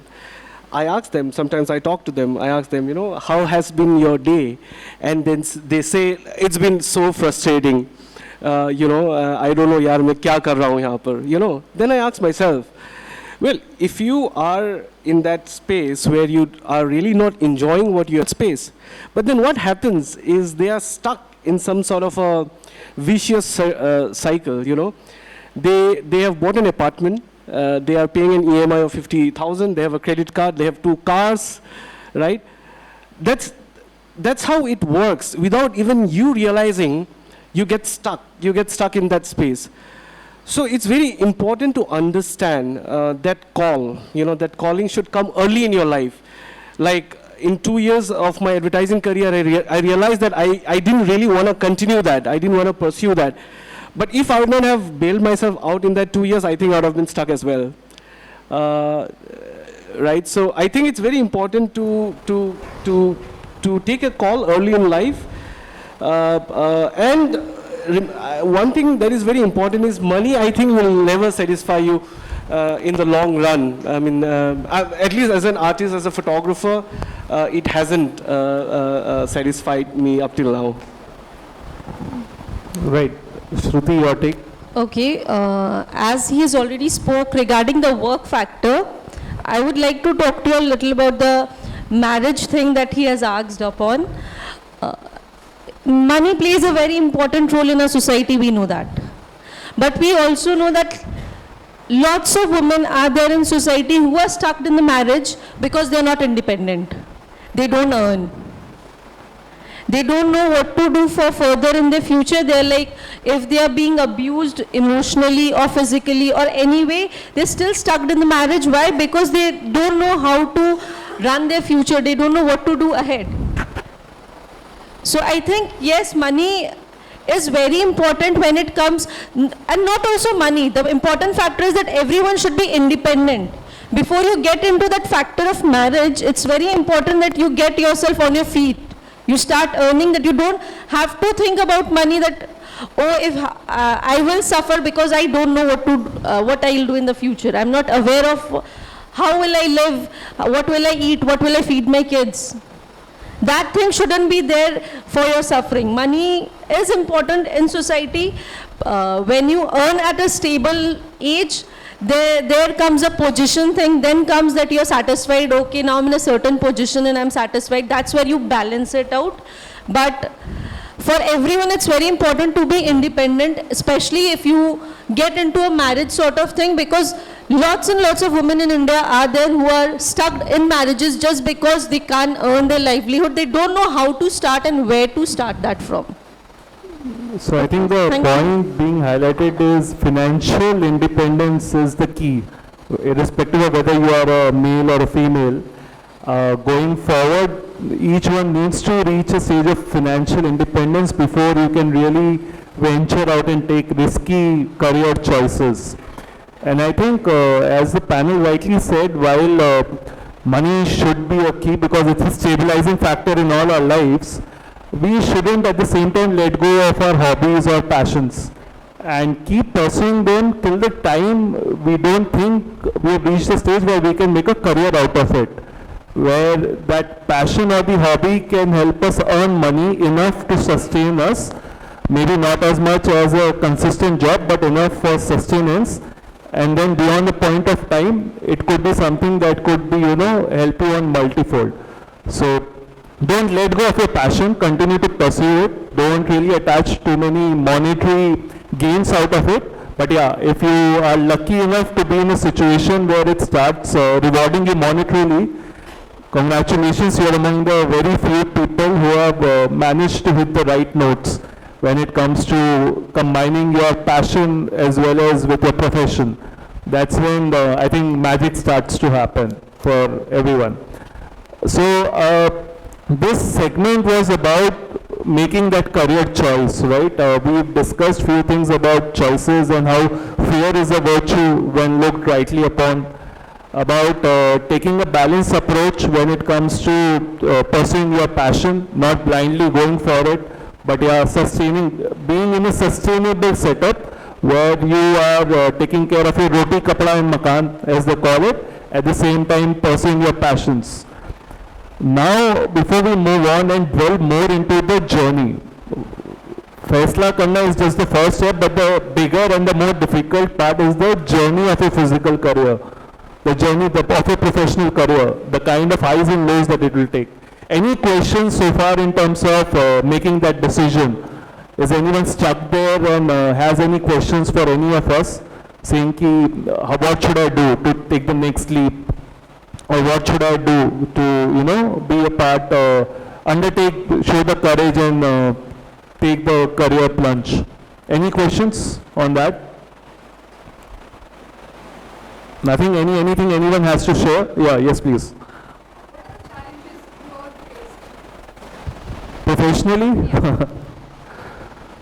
I ask them, sometimes I talk to them, I ask them, how has been your day? And then they say, it's been so frustrating. I don't know, yaar, main kya kar raha hu yahan par, Then I ask myself, well, if you are in that space where you are really not enjoying what you're space, but then what happens is they are stuck in some sort of a vicious cycle, They have bought an apartment, they are paying an EMI of 50,000, they have a credit card, they have 2 cars, right? That's how it works. Without even you realizing, you get stuck in that space. So it's very important to understand that call, that calling should come early in your life. Like in 2 years of my advertising career, I realized that I didn't really want to continue that. I didn't want to pursue that. But if I would not have bailed myself out in that 2 years, I think I would have been stuck as well. Right? So I think it's very important to take a call early in life. And one thing that is very important is money, I think, will never satisfy you in the long run. I mean, at least as an artist, as a photographer, it hasn't satisfied me up till now. Right. Shruti, your take? Okay, as he has already spoke regarding the work factor, I would like to talk to you a little about the marriage thing that he has asked upon. Money plays a very important role in a society, we know that. But we also know that lots of women are there in society who are stuck in the marriage because they are not independent. They don't earn. They don't know what to do for further in their future. They're like, if they are being abused emotionally or physically or any way, they're still stuck in the marriage. Why? Because they don't know how to run their future. They don't know what to do ahead. So I think, yes, money is very important when it comes, and not also money. The important factor is that everyone should be independent. Before you get into that factor of marriage, it's very important that you get yourself on your feet. You start earning, that you don't have to think about money, that oh, if I will suffer because I don't know what I'll do in the future. I'm not aware of how will I live, what will I eat, what will I feed my kids. That thing shouldn't be there for your suffering. Money is important in society. When you earn at a stable age, there comes a position thing, then comes that you're satisfied, okay, now I'm in a certain position and I'm satisfied. That's where you balance it out. But for everyone, it's very important to be independent, especially if you get into a marriage sort of thing, because lots and lots of women in India are there who are stuck in marriages just because they can't earn their livelihood. They don't know how to start and where to start that from. So I think the point being highlighted is financial independence is the key, irrespective of whether you are a male or a female. Going forward, each one needs to reach a stage of financial independence before you can really venture out and take risky career choices. And I think, as the panel rightly said, while money should be a key because it's a stabilizing factor in all our lives, we shouldn't at the same time let go of our hobbies or passions and keep pursuing them till the time we don't think we have reached a stage where we can make a career out of it, where that passion or the hobby can help us earn money enough to sustain us, maybe not as much as a consistent job, but enough for sustenance. And then beyond the point of time, it could be something that could be, help you on multifold. So don't let go of your passion, continue to pursue it. Don't really attach too many monetary gains out of it. But yeah, if you are lucky enough to be in a situation where it starts rewarding you monetarily, congratulations, you are among the very few people who have managed to hit the right notes when it comes to combining your passion as well as with your profession. That's when I think magic starts to happen for everyone. So this segment was about making that career choice, right? We've discussed few things about choices and how fear is a virtue when looked rightly upon, about taking a balanced approach when it comes to pursuing your passion, not blindly going for it, but being in a sustainable setup where you are taking care of your roti, kapda and makan, as they call it, at the same time pursuing your passions. Now, before we move on and delve more into the journey, Faisla karna is just the first step, but the bigger and the more difficult part is the journey of a physical career, the journey of a professional career, the kind of highs and lows that it will take. Any questions so far in terms of making that decision? Is anyone stuck there and has any questions for any of us, saying what should I do to take the next leap? Or what should I do to, be a part, show the courage and take the career plunge? Any questions on that? Nothing, anything anyone has to share? Yeah, yes please. Professionally? Yeah.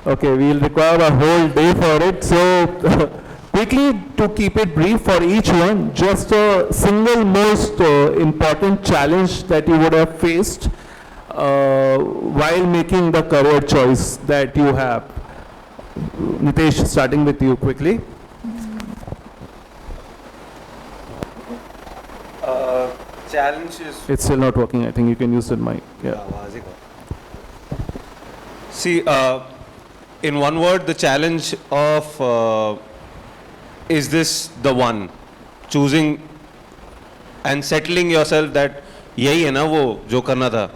Okay, we'll require a whole day for it. So quickly, to keep it brief for each one, just a single most important challenge that you would have faced while making the career choice that you have. Nitesh, starting with you quickly. Challenge is... It's still not working. I think you can use the mic. Yeah. See, in one word, the challenge of is this the one? Choosing and settling yourself that यही है ना वो जो करना था,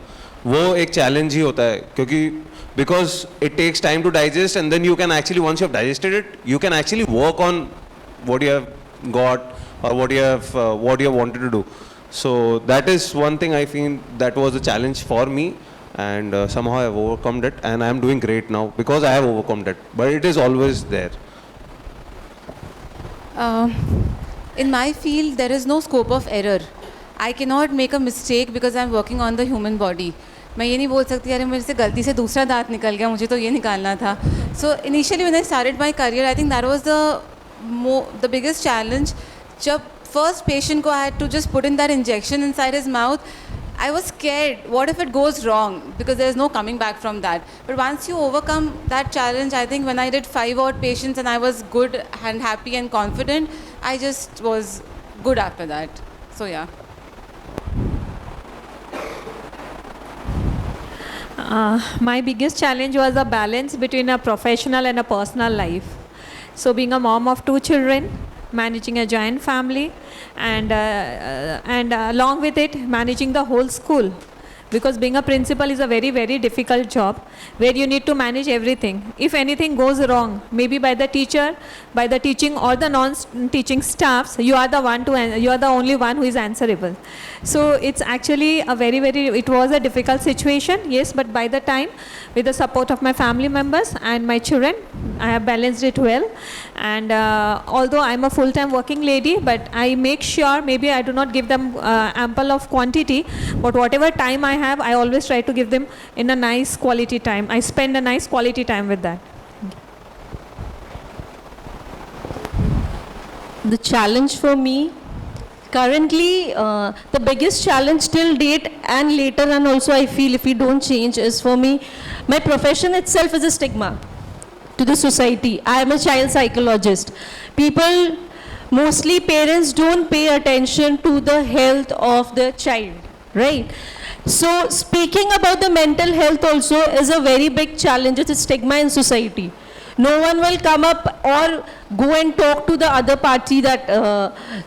वो एक challenge ही होता है, क्योंकि because it takes time to digest, and then you can actually, once you have digested it, you can actually work on what you have got or what you have wanted to do. So that is one thing I feel that was a challenge for me, and somehow I have overcome it, and I am doing great now because I have overcome that. But it is always there. In my field, there is no scope of error. I cannot make a mistake because I am working on the human body. मैं ये नहीं बोल सकती यार मेरे से गलती से दूसरा दांत निकल गया, मुझे तो ये निकालना था. So initially when I started my career, I think that was the biggest challenge. जब first patient को I had to just put in that injection inside his mouth, I was scared. What if it goes wrong? Because there's no coming back from that. But once you overcome that challenge, I think when I did 5 odd patients and I was good and happy and confident, I just was good after that. So yeah. My biggest challenge was the balance between a professional and a personal life. So being a mom of 2 children, managing a joint family, and along with it, managing the whole school. Because being a principal is a very, very difficult job where you need to manage everything. If anything goes wrong, maybe by the teacher, by the teaching or the non-teaching staffs, you are the only one who is answerable. So it's actually a it was a difficult situation, yes, but by the time, with the support of my family members and my children, I have balanced it well. And although I'm a full-time working lady, but I make sure maybe I do not give them ample of quantity, but whatever time I have, I always try to give them in a nice quality time. I spend a nice quality time with that. The challenge for me, currently, the biggest challenge till date and later, and also I feel if we don't change, is for me, my profession itself is a stigma to the society. I am a child psychologist. People, mostly parents, don't pay attention to the health of the child, right? So speaking about the mental health also is a very big challenge. It's a stigma in society. No one will come up or go and talk to the other party that,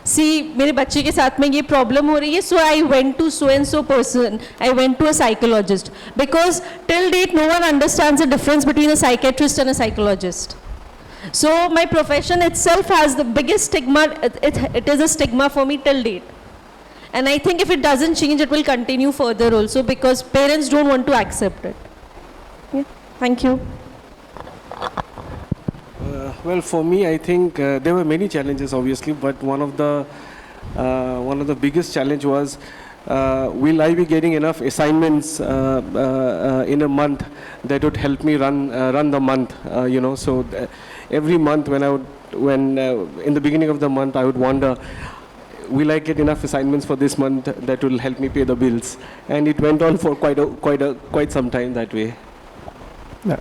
see, मेरे बच्चे के साथ में ये problem हो रही है, so I went to so and so person. I went to a psychologist. Because till date, no one understands the difference between a psychiatrist and a psychologist. So my profession itself has the biggest stigma. It is a stigma for me till date. And I think if it doesn't change, it will continue further also because parents don't want to accept it. Yeah. Thank you. Well, for me, I think there were many challenges, obviously, but one of the biggest challenge was, will I be getting enough assignments in a month that would help me run the month? So every month when in the beginning of the month, I would wonder, will I get enough assignments for this month that will help me pay the bills? And it went on for quite some time that way.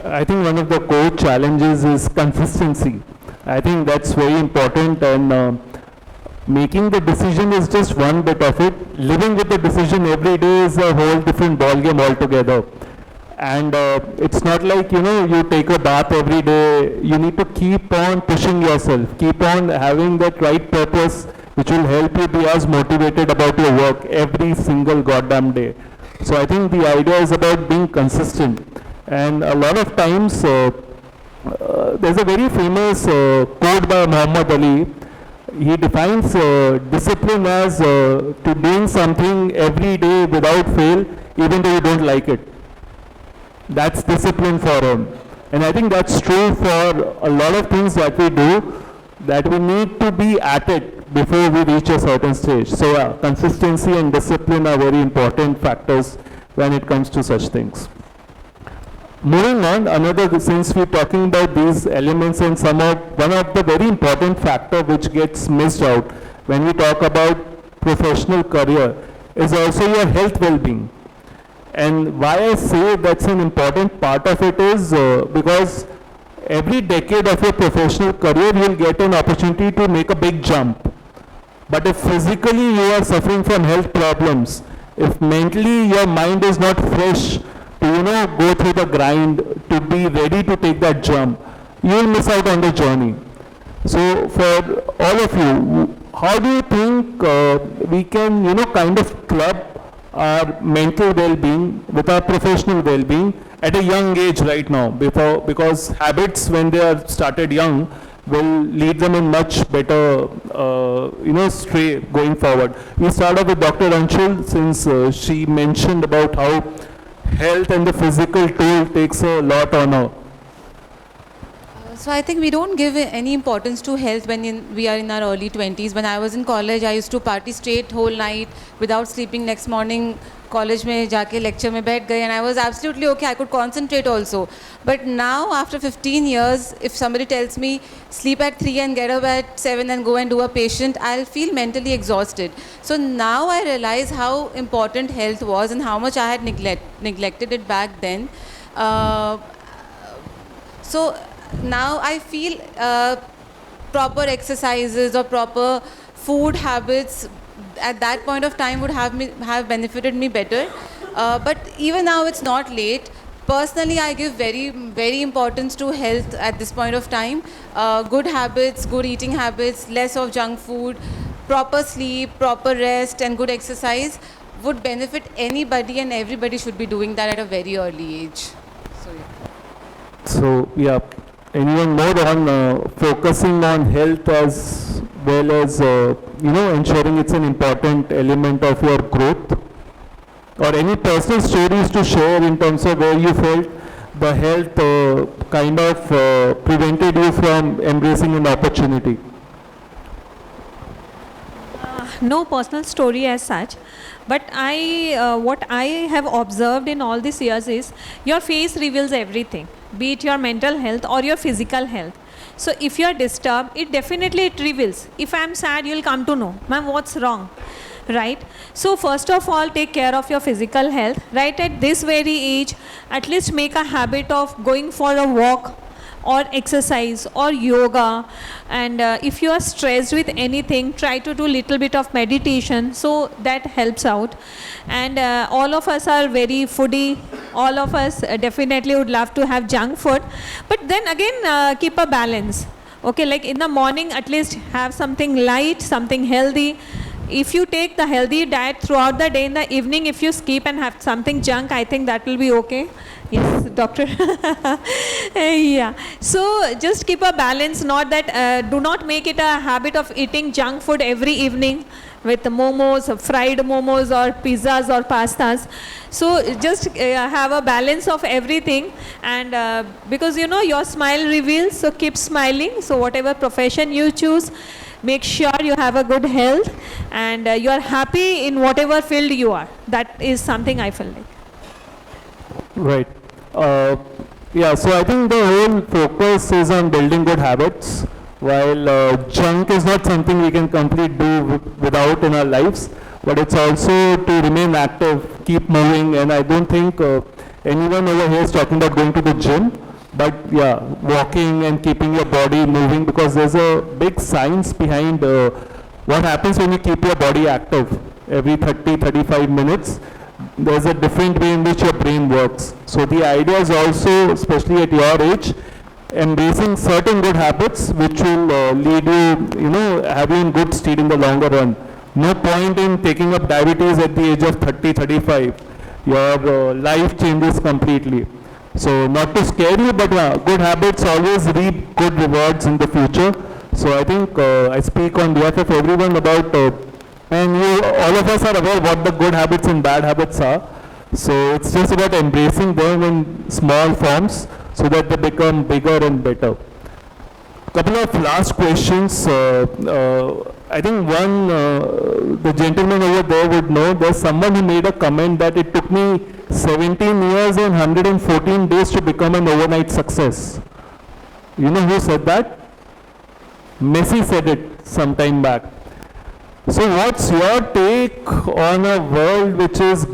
I think one of the core challenges is consistency. I think that's very important, and making the decision is just one bit of it. Living with the decision every day is a whole different ballgame altogether. And it's not like, you take a bath every day. You need to keep on pushing yourself, keep on having that right purpose, which will help you be as motivated about your work every single goddamn day. So I think the idea is about being consistent. And a lot of times, there's a very famous quote by Muhammad Ali. He defines discipline as to doing something every day without fail, even though you don't like it. That's discipline for him. And I think that's true for a lot of things that we do, that we need to be at it before we reach a certain stage. So yeah, consistency and discipline are very important factors when it comes to such things. Moving on, since we're talking about these elements, and one of the very important factor which gets missed out when we talk about professional career is also your health well-being. And why I say that's an important part of it is because every decade of your professional career you'll get an opportunity to make a big jump. But if physically you are suffering from health problems, if mentally your mind is not fresh to go through the grind, to be ready to take that jump, you will miss out on the journey. So for all of you, how do you think we can kind of club our mental well-being with our professional well-being at a young age right now, because habits when they are started young will lead them in much better stray going forward. We start off with Dr. Anshul, since she mentioned about how health and the physical toll takes a lot on her. So I think we don't give any importance to health when we are in our early 20s. When I was in college, I used to party straight whole night without sleeping. Next morning, college में जाके lecture में बैठ गए, and I was absolutely okay. I could concentrate also. But now, after 15 years, if somebody tells me sleep at 3 and get up at 7 and go and do a patient, I'll feel mentally exhausted. So now I realize how important health was and how much I had neglected it back then. So now I feel proper exercises or proper food habits at that point of time would have benefited me better. But even now it's not late. Personally, I give very importance to health at this point of time. Good habits, good eating habits, less of junk food, proper sleep, proper rest and good exercise would benefit anybody, and everybody should be doing that at a very early age. So, yeah, anyone more on focusing on health as well as, ensuring it's an important element of your growth? Or any personal stories to share in terms of where you felt the health kind of prevented you from embracing an opportunity? No personal story as such, but what I have observed in all these years is your face reveals everything, be it your mental health or your physical health. So if you are disturbed, it reveals. If I am sad, you will come to know, ma'am, what's wrong, right? So first of all, take care of your physical health. Right at this very age, at least make a habit of going for a walk or exercise or yoga, and if you are stressed with anything, try to do little bit of meditation, so that helps out. And all of us are very foodie, all of us definitely would love to have junk food, but then again keep a balance. Okay, like in the morning at least have something light, something healthy. If you take the healthy diet throughout the day, in the evening if you skip and have something junk, I think that will be okay. Yes, doctor. Yeah. So just keep a balance, not that, do not make it a habit of eating junk food every evening with momos, fried momos or pizzas or pastas. So just have a balance of everything, and because your smile reveals, so keep smiling. So whatever profession you choose, make sure you have a good health and you are happy in whatever field you are. That is something I feel like. Right. Yeah, so I think the whole focus is on building good habits, while junk is not something we can completely do without in our lives, but it's also to remain active, keep moving, and I don't think anyone over here is talking about going to the gym, but yeah, walking and keeping your body moving, because there's a big science behind what happens when you keep your body active. Every 30-35 minutes, there's a different way in which your brain works. So the idea is also, especially at your age, embracing certain good habits which will lead you, have you in good state in the longer run. No point in taking up diabetes at the age of 30-35. Your life changes completely. So not to scare you, but good habits always reap good rewards in the future. So I think I speak on behalf of everyone about, and all of us are aware what the good habits and bad habits are. So it's just about embracing them in small forms so that they become bigger and better. Couple of last questions. I think one, the gentleman over there would know, there's someone who made a comment that it took me 17 years and 114 days to become an overnight success. You know who said that? Messi said it some time back. So what's your take on a world which is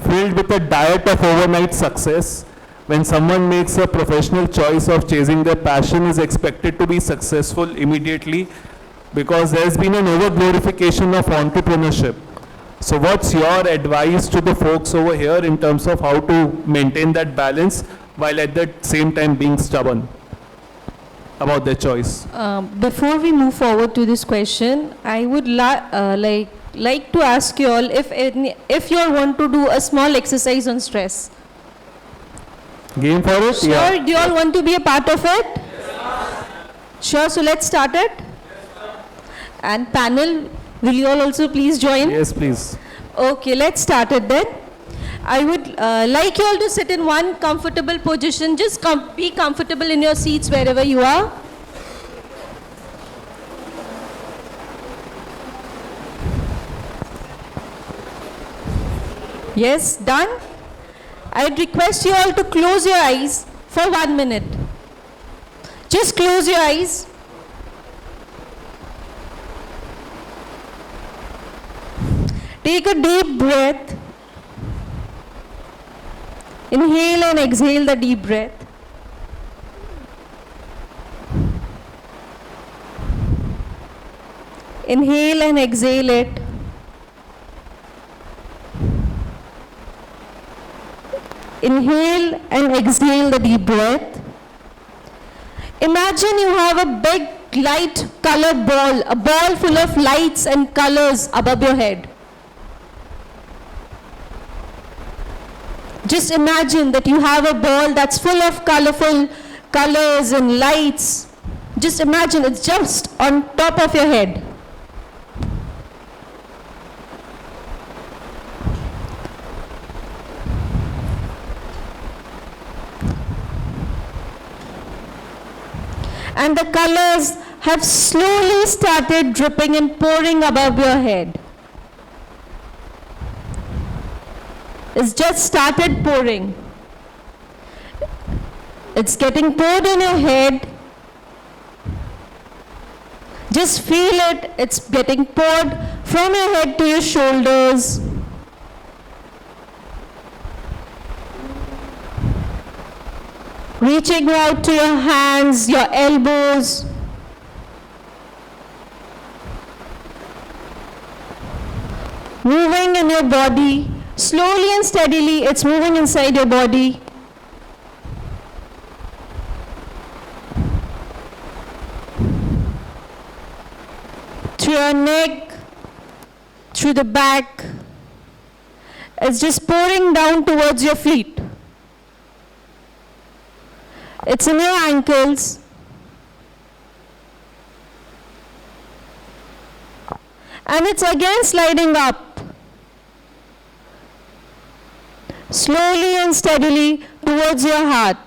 filled with a diet of overnight success? When someone makes a professional choice of chasing their passion, is expected to be successful immediately, because there's been an over-glorification of entrepreneurship. So what's your advice to the folks over here in terms of how to maintain that balance while at the same time being stubborn about their choice? Before we move forward to this question, I would like to ask you all if you all want to do a small exercise on stress. Game for it? Sure, yeah. Do you all want to be a part of it? Yes. Sure, so let's start it. And panel, will you all also please join? Yes, please. Okay, let's start it then. I would like you all to sit in one comfortable position. Just be comfortable in your seats wherever you are. Yes, done. I'd request you all to close your eyes for 1 minute. Just close your eyes. Take a deep breath. Inhale and exhale the deep breath. Inhale and exhale it. Inhale and exhale the deep breath. Imagine you have a big light colored ball, a ball full of lights and colors above your head. Just imagine that you have a ball that's full of colorful colors and lights. Just imagine it's just on top of your head. And the colors have slowly started dripping and pouring above your head. It's just started pouring. It's getting poured in your head. Just feel it. It's getting poured from your head to your shoulders. Reaching out to your hands, your elbows. Moving in your body. Slowly and steadily, it's moving inside your body. Through your neck, through the back. It's just pouring down towards your feet. It's in your ankles. And it's again sliding up. Slowly and steadily towards your heart.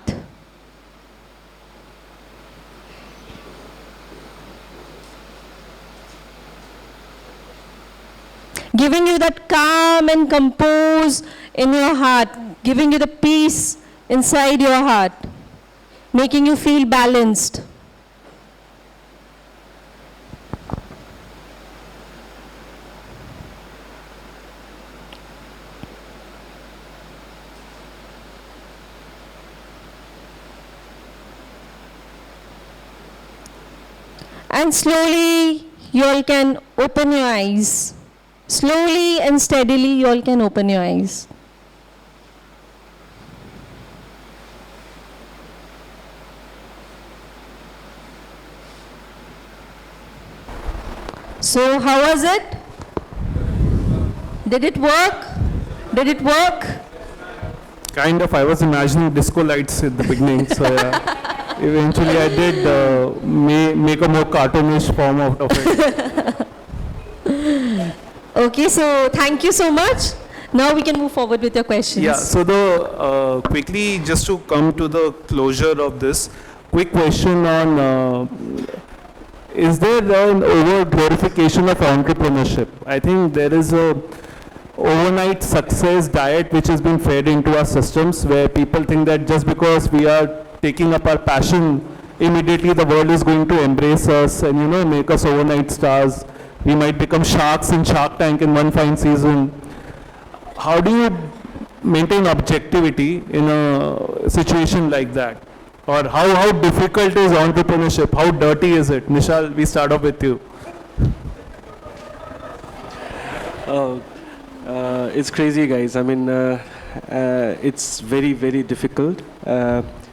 Giving you that calm and compose in your heart. Giving you the peace inside your heart. Making you feel balanced. And slowly you all can open your eyes. Slowly and steadily you all can open your eyes. So how was it? Did it work? Did it work? Kind of. I was imagining disco lights at the beginning, so yeah. Eventually I did make a more cartoonish form out of it. Okay, so thank you so much. Now we can move forward with your questions. Yeah, so the quickly, just to come to the closure of this, quick question on is there an over-glorification of entrepreneurship? I think there is a overnight success diet which has been fed into our systems, where people think that just because we are taking up our passion, immediately the world is going to embrace us and, you know, make us overnight stars. We might become sharks in Shark Tank in one fine season. How do you maintain objectivity in a situation like that? Or how difficult is entrepreneurship? How dirty is it? Nishal, we start off with you. It's crazy, guys. I mean, it's very, very difficult.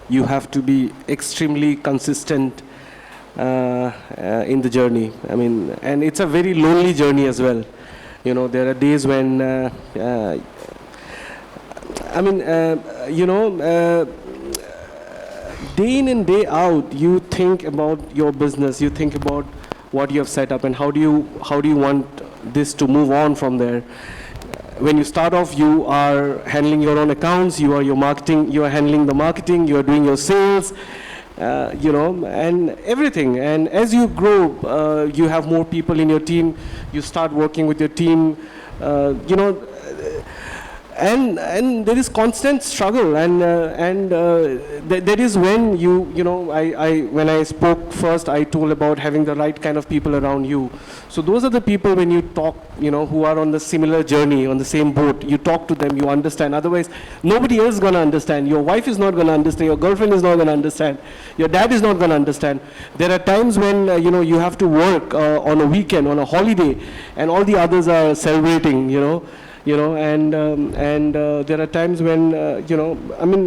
You have to be extremely consistent in the journey. I mean, and it's a very lonely journey as well. You know, there are days when, day in and day out, you think about your business, you think about what you have set up and how do you want this to move on from there. when you start off, you are handling your own accounts, you are your marketing, you are handling the marketing, you are doing your sales, you know, and everything. And as you grow, you have more people in your team, you start working with your team, you know, and there is constant struggle, and that is when you know, when I spoke first, I told about having the right kind of people around you. So those are the people when you talk, you know, who are on the similar journey, on the same boat. You talk to them, you understand. Otherwise, nobody else is going to understand. Your wife is not going to understand. Your girlfriend is not going to understand. Your dad is not going to understand. There are times when, you know, you have to work on a weekend, on a holiday, and all the others are celebrating, you know, and there are times when, you know, I mean,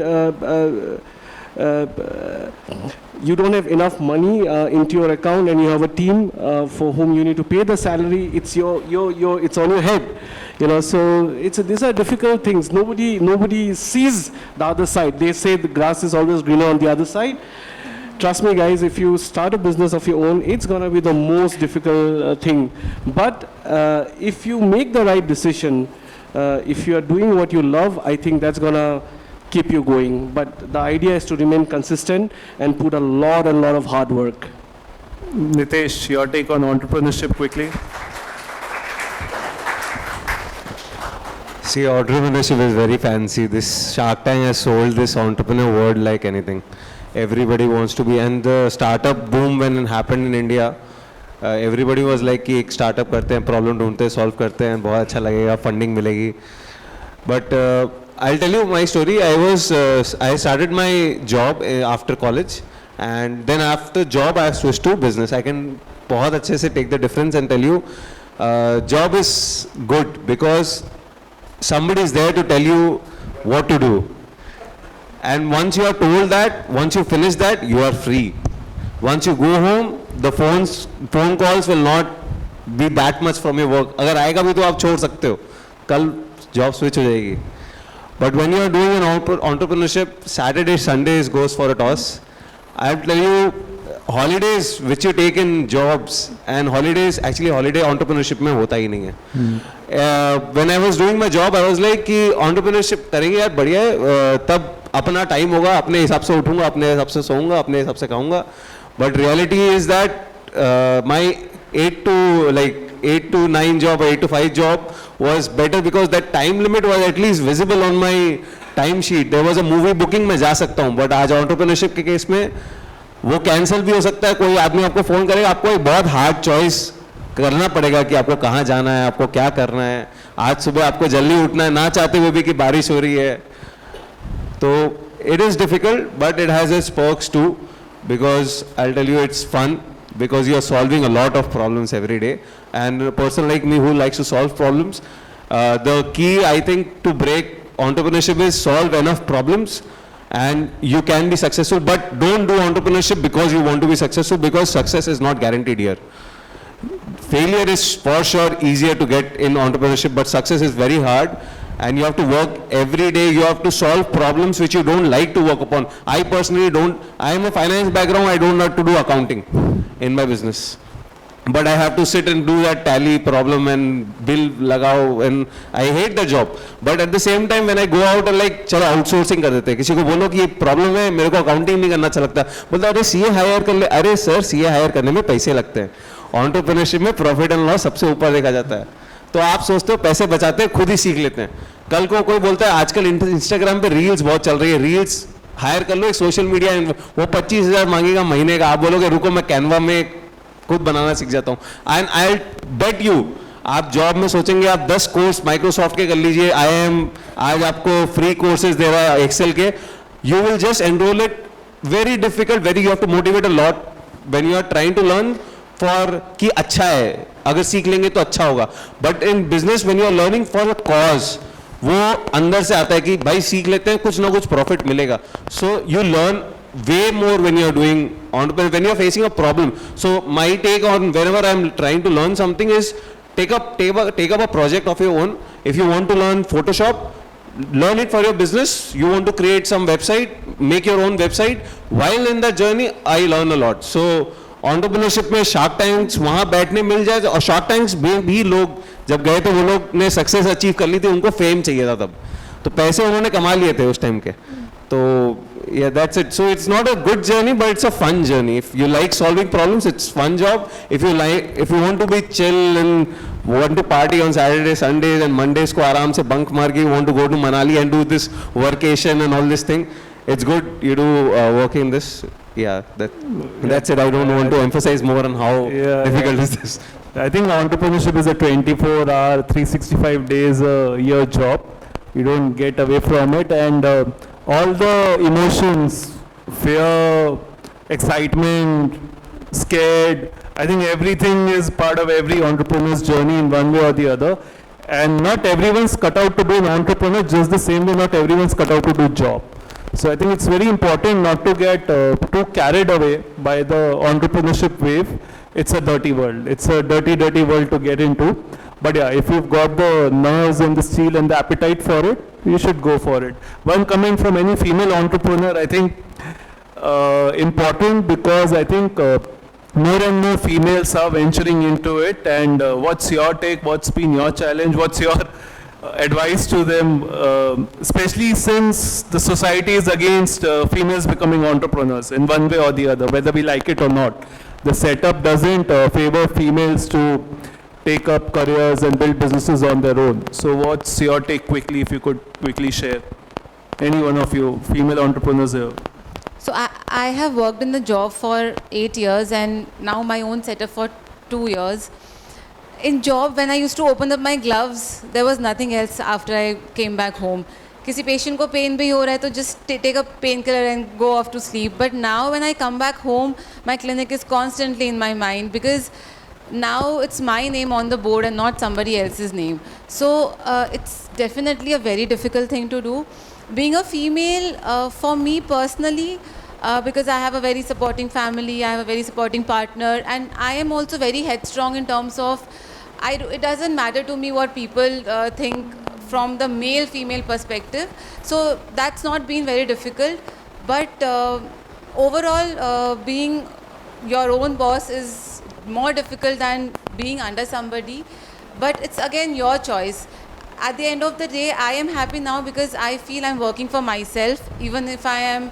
you don't have enough money into your account, and you have a team for whom you need to pay the salary. It's it's on your head, you know. So these are difficult things. Nobody sees the other side. They say the grass is always greener on the other side. Trust me, guys, if you start a business of your own, it's going to be the most difficult thing. But if you make the right decision, if you are doing what you love, I think that's going to keep you going. But the idea is to remain consistent and put a lot of hard work. Nitesh, your take on entrepreneurship quickly. See, entrepreneurship is very fancy. This Shark Tank has sold this entrepreneur word like anything. Everybody wants to be, and the startup boom when it happened in India, everybody was like कि एक startup करते हैं, problem ढूंढते हैं, solve करते हैं, बहुत अच्छा लगेगा, funding मिलेगी. But I'll tell you my story. I started my job after college, and then after job I switched to business. I can बहुत अच्छे से take the difference and tell you, job is good because somebody is there to tell you what to do. And once you are told that, once you finish that, you are free. Once you go home, the phone calls will not be that much from your work. अगर आएगा भी तो आप छोड़ सकते हो, कल job switch हो जाएगी. But when you are doing an entrepreneurship, Saturday, Sundays goes for a toss. I'll tell you, holidays which you take in jobs and holidays, actually holiday entrepreneurship में होता ही नहीं है. When I was doing my job, I was like कि entrepreneurship करेंगे यार बढ़िया है, तब अपना टाइम होगा, अपने हिसाब से उठूंगा, अपने हिसाब से सोऊंगा, अपने हिसाब से खाऊंगा. But reality is that my 8 to 9 job or 8 to 5 job was better because that time limit was at least visible on my time sheet. There was a movie booking, मैं जा सकता हूँ, but आज entrepreneurship के case में वो cancel भी हो सकता है. कोई आदमी आपको फोन करेगा, आपको एक बहुत हार्ड चॉइस करना पड़ेगा कि आपको कहाँ जाना है, आपको क्या करना है. आज सुबह आपको जल्दी उठना है, ना चाहते हुए भी कि बारिश हो रही है. तो it is difficult, but it has its perks too, because I'll tell you it's fun, because you are solving a lot of problems every day. And a person like me who likes to solve problems, the key I think to break entrepreneurship is solve enough problems and you can be successful. But don't do entrepreneurship because you want to be successful, because success is not guaranteed here. Failure is for sure easier to get in entrepreneurship, but success is very hard. And you have to work every day. You have to solve problems which you don't like to work upon. I personally don't. I am a finance background. I don't like to do accounting in my business. But I have to sit and do that tally problem and bill lagao, and I hate the job. But at the same time, when I go out and like, चलो outsourcing कर देते हैं. किसी को बोलो कि ये problem है, मेरे को accounting नहीं करना अच्छा लगता. बोलता अरे CA hire कर ले. अरे sir, CA hire करने में पैसे लगते हैं. Entrepreneurship में profit and loss सबसे ऊपर देखा जाता है. तो आप सोचते हो पैसे बचाते हैं, खुद ही सीख लेते हैं. कल को कोई बोलता है आजकल इंस्टाग्राम पे रील्स बहुत चल रही है, रील्स हायर कर लो, एक सोशल मीडिया, वो 25,000 मांगेगा महीने का. आप बोलोगे रुको मैं कैनवा में खुद बनाना सीख जाता हूँ. एंड आई बेट यू, आप जॉब में सोचेंगे आप 10 कोर्स माइक्रोसॉफ्ट के कर लीजिए, IIM आज आपको फ्री कोर्सेज दे रहा है एक्सेल के, you will just enrol it. Very difficult, very you have to motivate a lot when you are trying to learn for कि अच्छा है, अगर सीख लेंगे तो अच्छा होगा. But in business when you are learning for a cause, वो अंदर से आता है कि भाई सीख लेते हैं, कुछ ना कुछ प्रॉफिट मिलेगा. So you learn way more when you are doing entrepreneur, when you are facing a problem. So my take on whenever I am trying to learn something is take up a project of your own. If you want to learn Photoshop, learn it for your business. You want to create some website, make your own website. While in that journey, I learn a lot. So entrepreneurship में shark tanks वहाँ बैठने मिल जाए, और shark tanks में भी लोग जब गए थे वो लोग ने सक्सेस अचीव कर ली थी, उनको फेम चाहिए था तब, तो पैसे उन्होंने कमा लिए थे उस टाइम के. तो yeah, that's it. So it's not a good journey, but it's a fun journey. If you like solving problems, it's fun job. If you want to be chill and want to party on Saturdays, Sundays and Mondays को आराम से bunk मार के, you want to go to Manali and do this workation and all this thing, it's good. You do work in this. Yeah, that's it. I don't want to emphasize more on how difficult is this. I think entrepreneurship is a 24-hour, 365 days a year job. You don't get away from it, and all the emotions, fear, excitement, scared, I think everything is part of every entrepreneur's journey in one way or the other. And not everyone's cut out to be an entrepreneur, just the same way not everyone's cut out to do job. So I think it's very important not to get too carried away by the entrepreneurship wave. It's a dirty world. It's a dirty, dirty world to get into. But yeah, if you've got the nerves and the steel and the appetite for it, you should go for it. One comment from any female entrepreneur, I think, important, because I think more and more females are venturing into it. And what's your take? What's been your challenge? What's your advice to them, especially since the society is against females becoming entrepreneurs in one way or the other, whether we like it or not. The setup doesn't favor females to take up careers and build businesses on their own. So what's your take quickly, if you could quickly share? Any one of you, female entrepreneurs here. So I have worked in the job for 8 years and now my own setup for 2 years. In job, when I used to open up my gloves, there was nothing else after I came back home. किसी patient को pain भी हो रहा है तो just take a painkiller and go off to sleep. But now when I come back home, my clinic is constantly in my mind because now it's my name on the board and not somebody else's name. So it's definitely a very difficult thing to do. Being a female, for me personally, because I have a very supporting family, I have a very supporting partner, and I am also very headstrong in terms of, it doesn't matter to me what people think from the male-female perspective. So that's not been very difficult. But overall, being your own boss is more difficult than being under somebody. But it's again your choice. At the end of the day, I am happy now because I feel I'm working for myself, even if I am,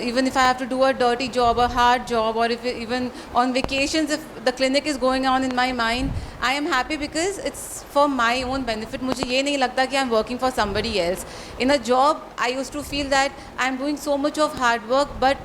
even if I have to do a dirty job, a hard job, or if even on vacations, if the clinic is going on in my mind, I am happy because it's for my own benefit. मुझे ये नहीं लगता कि I'm working for somebody else. In a job, I used to feel that I'm doing so much of hard work, but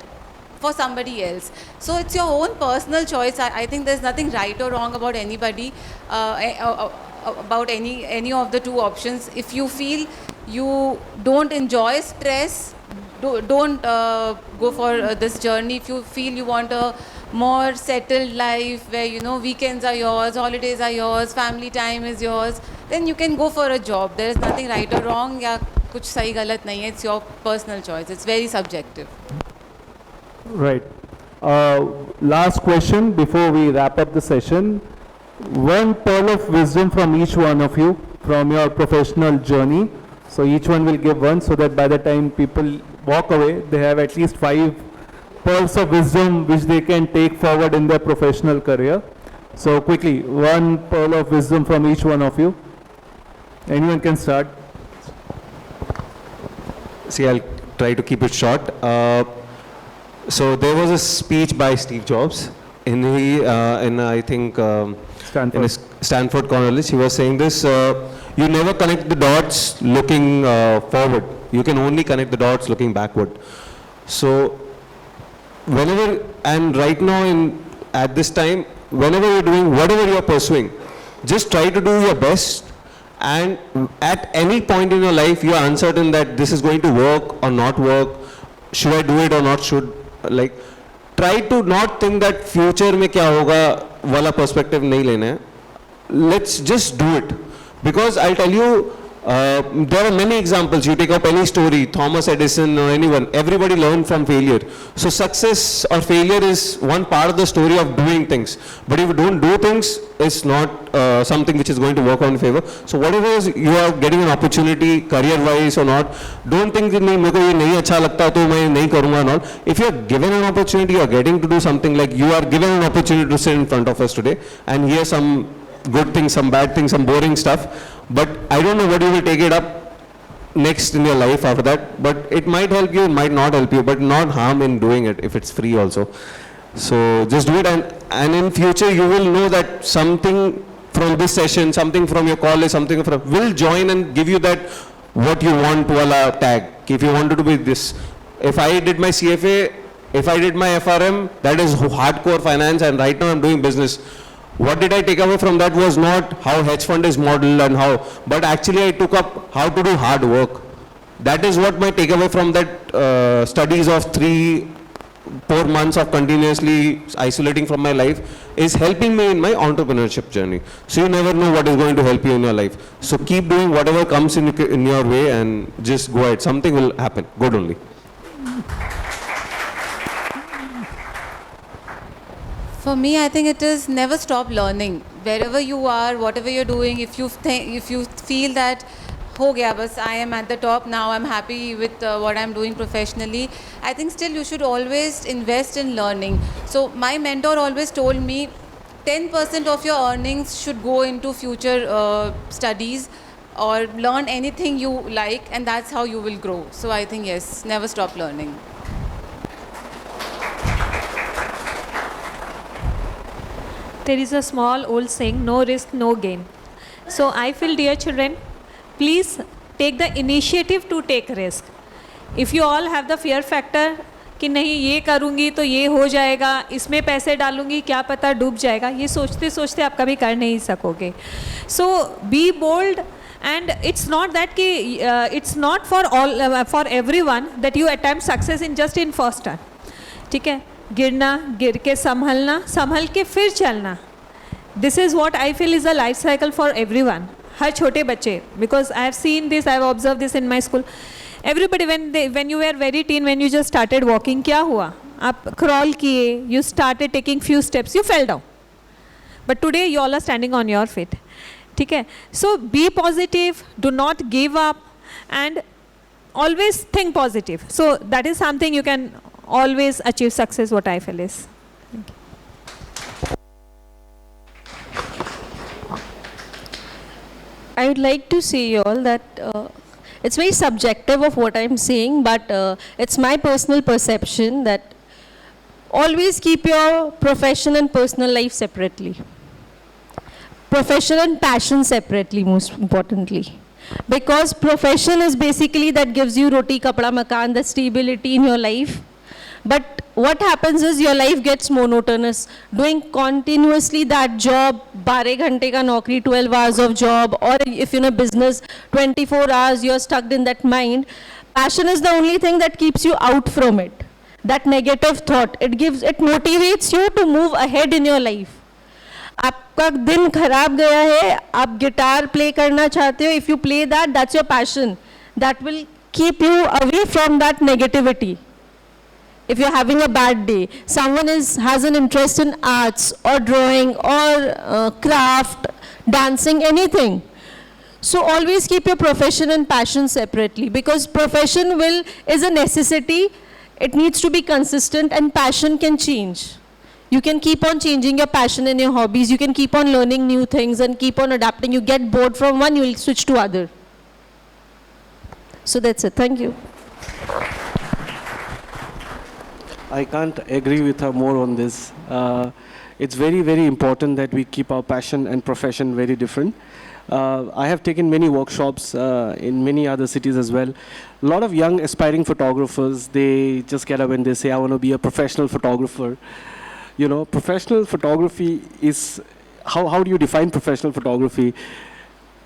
for somebody else. So it's your own personal choice. I think there's nothing right or wrong about anybody, about any of the two options. If you feel you don't enjoy stress, don't go for this journey. If you feel you want a more settled life where, you know, weekends are yours, holidays are yours, family time is yours, then you can go for a job. There is nothing right or wrong. या कुछ सही गलत नहीं है. It's your personal choice. It's very subjective. Right. Last question before we wrap up the session. One pearl of wisdom from each one of you from your professional journey. So each one will give one so that by the time people walk away, they have at least 5 pearls of wisdom which they can take forward in their professional career. So quickly, one pearl of wisdom from each one of you. Anyone can start. See, I'll try to keep it short. So there was a speech by Steve Jobs in I think Stanford College. He was saying this: you never connect the dots looking forward. You can only connect the dots looking backward. So whenever, and right now at this time, whenever you're doing whatever you're pursuing, just try to do your best. And at any point in your life, you are uncertain that this is going to work or not work. Should I do it or not? Like, try to not think that future में क्या होगा वाला perspective नहीं लेना है. Let's just do it. Because I'll tell you, There are many examples. You take up any story, Thomas Edison or anyone, everybody learned from failure. So success or failure is one part of the story of doing things. But if you don't do things, it's not something which is going to work out in favor. So whatever is you are getting an opportunity, career-wise or not, don't think that मेरे को ये नहीं अच्छा लगता तो मैं नहीं करूँगा and all. If you are given an opportunity, you are getting to do something, like you are given an opportunity to sit in front of us today and hear some good things, some bad things, some boring stuff. But I don't know what you will take it up next in your life after that. But it might help you, it might not help you, but not harm in doing it if it's free also. So just do it, and in future you will know that something from this session, something from your college, something from will join and give you that what you want to a tag. If you wanted to be this, if I did my CFA, if I did my FRM, that is hardcore finance, and right now I'm doing business. What did I take away from that was not how hedge fund is modeled and how, but actually I took up how to do hard work. That is what my takeaway from that studies of 3-4 months of continuously isolating from my life is helping me in my entrepreneurship journey. So you never know what is going to help you in your life. So keep doing whatever comes in your way and just go ahead. Something will happen, good only. For me, I think it is never stop learning. Wherever you are, whatever you're doing, if you feel that, ho gaya bas, I am at the top now, I'm happy with what I'm doing professionally, I think still you should always invest in learning. So my mentor always told me, 10% of your earnings should go into future studies or learn anything you like, and that's how you will grow. So I think yes, never stop learning. There is a small old saying, no risk, no gain. So I feel, dear children, please take the initiative to take risk. If you all have the fear factor कि नहीं ये करूँगी तो ये हो जाएगा, इसमें पैसे डालूँगी क्या पता डूब जाएगा, ये सोचते सोचते आप कभी कर नहीं सकोगे. So be bold, and it's not that कि it's not for all for everyone that you attempt success in first time. ठीक है, गिरना, गिर के संभलना, संभल के फिर चलना. This is what I feel is a life cycle for everyone. हर छोटे बच्चे, because I have seen this, I have observed this in my school. Everybody, when you were very teen, when you just started walking, क्या हुआ? आप crawl किए, you started taking few steps, you fell down. But today you all are standing on your feet. ठीक है? So be positive, do not give up, and always think positive. So that is something you can always achieve success, what I feel is. Thank you. I would like to say you all that it's very subjective of what I'm saying, but it's my personal perception that always keep your profession and personal life separately. Profession and passion separately, most importantly. Because profession is basically that gives you roti, kapda, makan, the stability in your life. But what happens is your life gets monotonous. Doing continuously that job, 12 ghante ka naukri, 12 hours of job, or if you're in a business, 24 hours, you're stuck in that mind. Passion is the only thing that keeps you out from it. That negative thought, it motivates you to move ahead in your life. आपका दिन खराब गया है, आप guitar play करना चाहते हो, if you play that, that's your passion. That will keep you away from that negativity. If you're having a bad day, someone has an interest in arts or drawing or craft, dancing, anything. So always keep your profession and passion separately, because profession is a necessity. It needs to be consistent, and passion can change. You can keep on changing your passion and your hobbies. You can keep on learning new things and keep on adapting. You get bored from one, you will switch to other. So that's it. Thank you. I can't agree with her more on this. It's very, very important that we keep our passion and profession very different. I have taken many workshops in many other cities as well. A lot of young aspiring photographers, they just get up and they say, I want to be a professional photographer. You know, professional photography is, how do you define professional photography?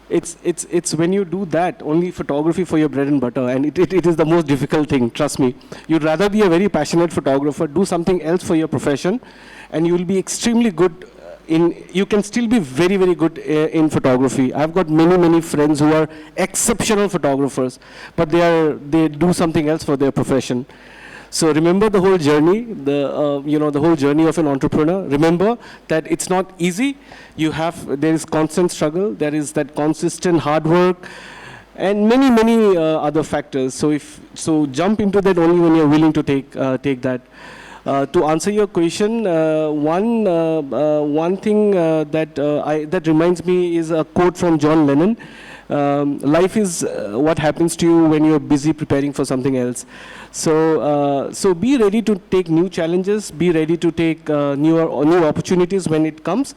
It's when you do that, only photography for your bread and butter, and it is the most difficult thing, trust me. You'd rather be a very passionate photographer, do something else for your profession, and you will be extremely good you can still be very, very good in photography. I've got many friends who are exceptional photographers, but they do something else for their profession. So remember the whole journey, the whole journey of an entrepreneur. Remember that it's not easy. There is constant struggle. There is that consistent hard work, and many other factors. So jump into that only when you're willing to take that. To answer your question, one thing that reminds me is a quote from John Lennon. Life is what happens to you when you're busy preparing for something else. So be ready to take new challenges, be ready to take new opportunities when it comes.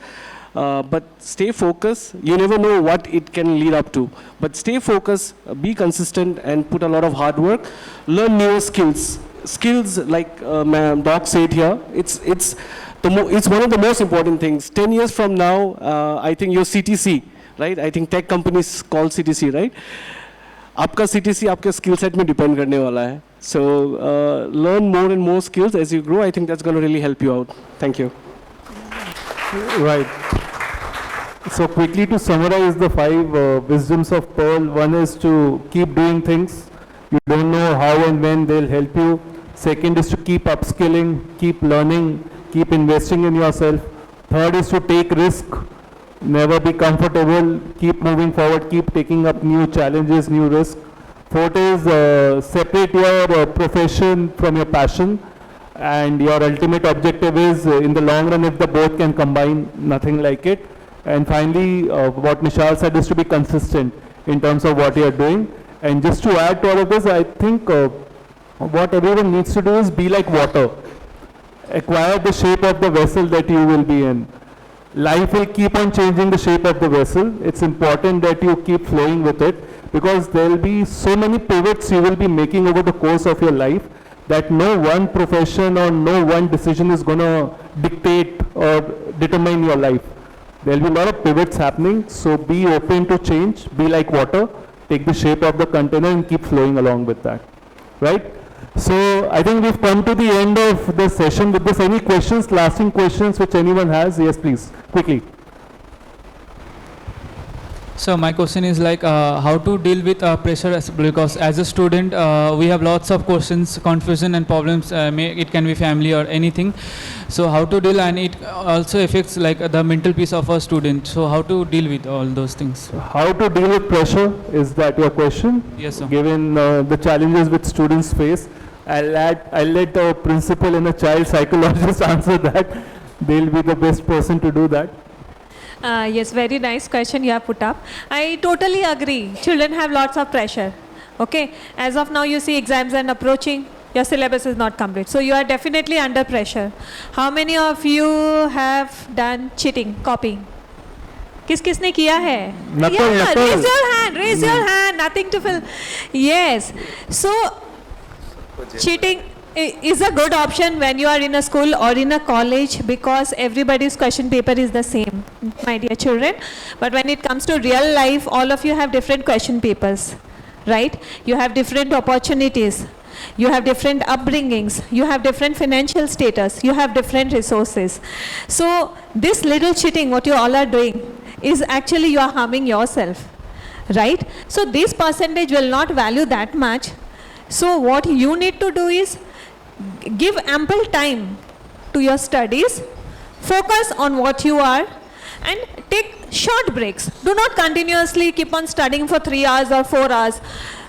But stay focused. You never know what it can lead up to. But stay focused, be consistent, and put a lot of hard work. Learn newer skills. Skills like Doc said here. It's one of the most important things. 10 years from now, I think your CTC, right? I think tech companies call CTC, right? आपका CTC आपके skill set में depend करने वाला है. So learn more and more skills as you grow. I think that's going to really help you out. Thank you. Right. So quickly to summarize the 5 wisdoms of Pearl, one is to keep doing things. You don't know how and when they'll help you. Second is to keep upskilling, keep learning, keep investing in yourself. Third is to take risk, never be comfortable, keep moving forward, keep taking up new challenges, new risks. Fourth is separate your profession from your passion, and your ultimate objective is in the long run, if the both can combine, nothing like it. And finally, what Nishal said is to be consistent in terms of what you are doing. And just to add to all of this, I think what everyone needs to do is be like water. Acquire the shape of the vessel that you will be in. Life will keep on changing the shape of the vessel. It's important that you keep flowing with it, because there will be so many pivots you will be making over the course of your life that no one profession or no one decision is going to dictate or determine your life. There will be a lot of pivots happening, so be open to change, be like water, take the shape of the container and keep flowing along with that, right? So I think we've come to the end of the session. With this, any questions, lasting questions which anyone has? Yes, please, quickly. So my question is like how to deal with pressure, because as a student we have lots of questions, confusion and problems. It can be family or anything. So how to deal, and it also affects like the mental peace of a student. So how to deal with all those things? How to deal with pressure, is that your question? Yes, sir. Given the challenges which students face, I'll let the principal and a child psychologist answer that. They'll be the best person to do that. Yes, very nice question you have put up. I totally agree. Children have lots of pressure. Okay, as of now you see exams are approaching, your syllabus is not complete. So you are definitely under pressure. How many of you have done cheating, copying? किसने किया है? Yeah, raise your hand, nothing to fill. Yes, so cheating is a good option when you are in a school or in a college, because everybody's question paper is the same, my dear children. But when it comes to real life, all of you have different question papers, right? You have different opportunities, you have different upbringings, you have different financial status, you have different resources. So this little cheating, what you all are doing, is actually you are harming yourself, right? So this percentage will not value that much. So what you need to do is give ample time to your studies, focus on what you are, and take short breaks. Do not continuously keep on studying for 3 hours or 4 hours.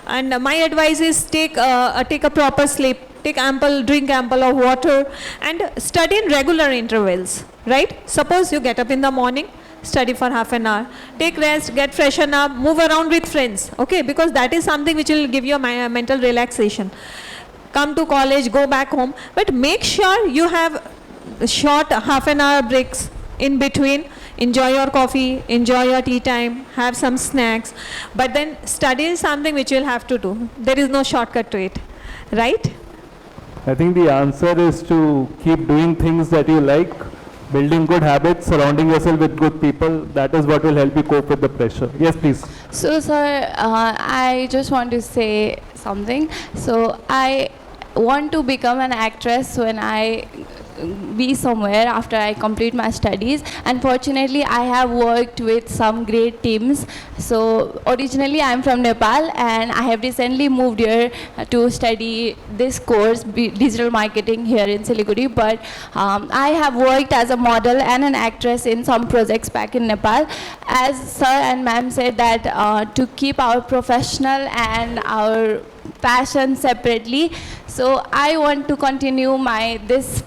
And my advice is take a proper sleep, drink ample of water, and study in regular intervals, right? Suppose you get up in the morning, study for half an hour, take rest, get freshen up, move around with friends, okay? Because that is something which will give you a mental relaxation. Come to college, go back home, but make sure you have short half an hour breaks in between. Enjoy your coffee, enjoy your tea time, have some snacks, but then study is something which you'll have to do. There is no shortcut to it, right? I think the answer is to keep doing things that you like, building good habits, surrounding yourself with good people. That is what will help you cope with the pressure. Yes, please. So, sir, I just want to say something. So, I want to become an actress when I be somewhere after I complete my studies. Unfortunately, I have worked with some great teams. So originally I'm from Nepal, and I have recently moved here to study this course, digital marketing, here in Siliguri. But I have worked as a model and an actress in some projects back in Nepal. As sir and ma'am said that to keep our professional and our passion separately. So I want to continue my this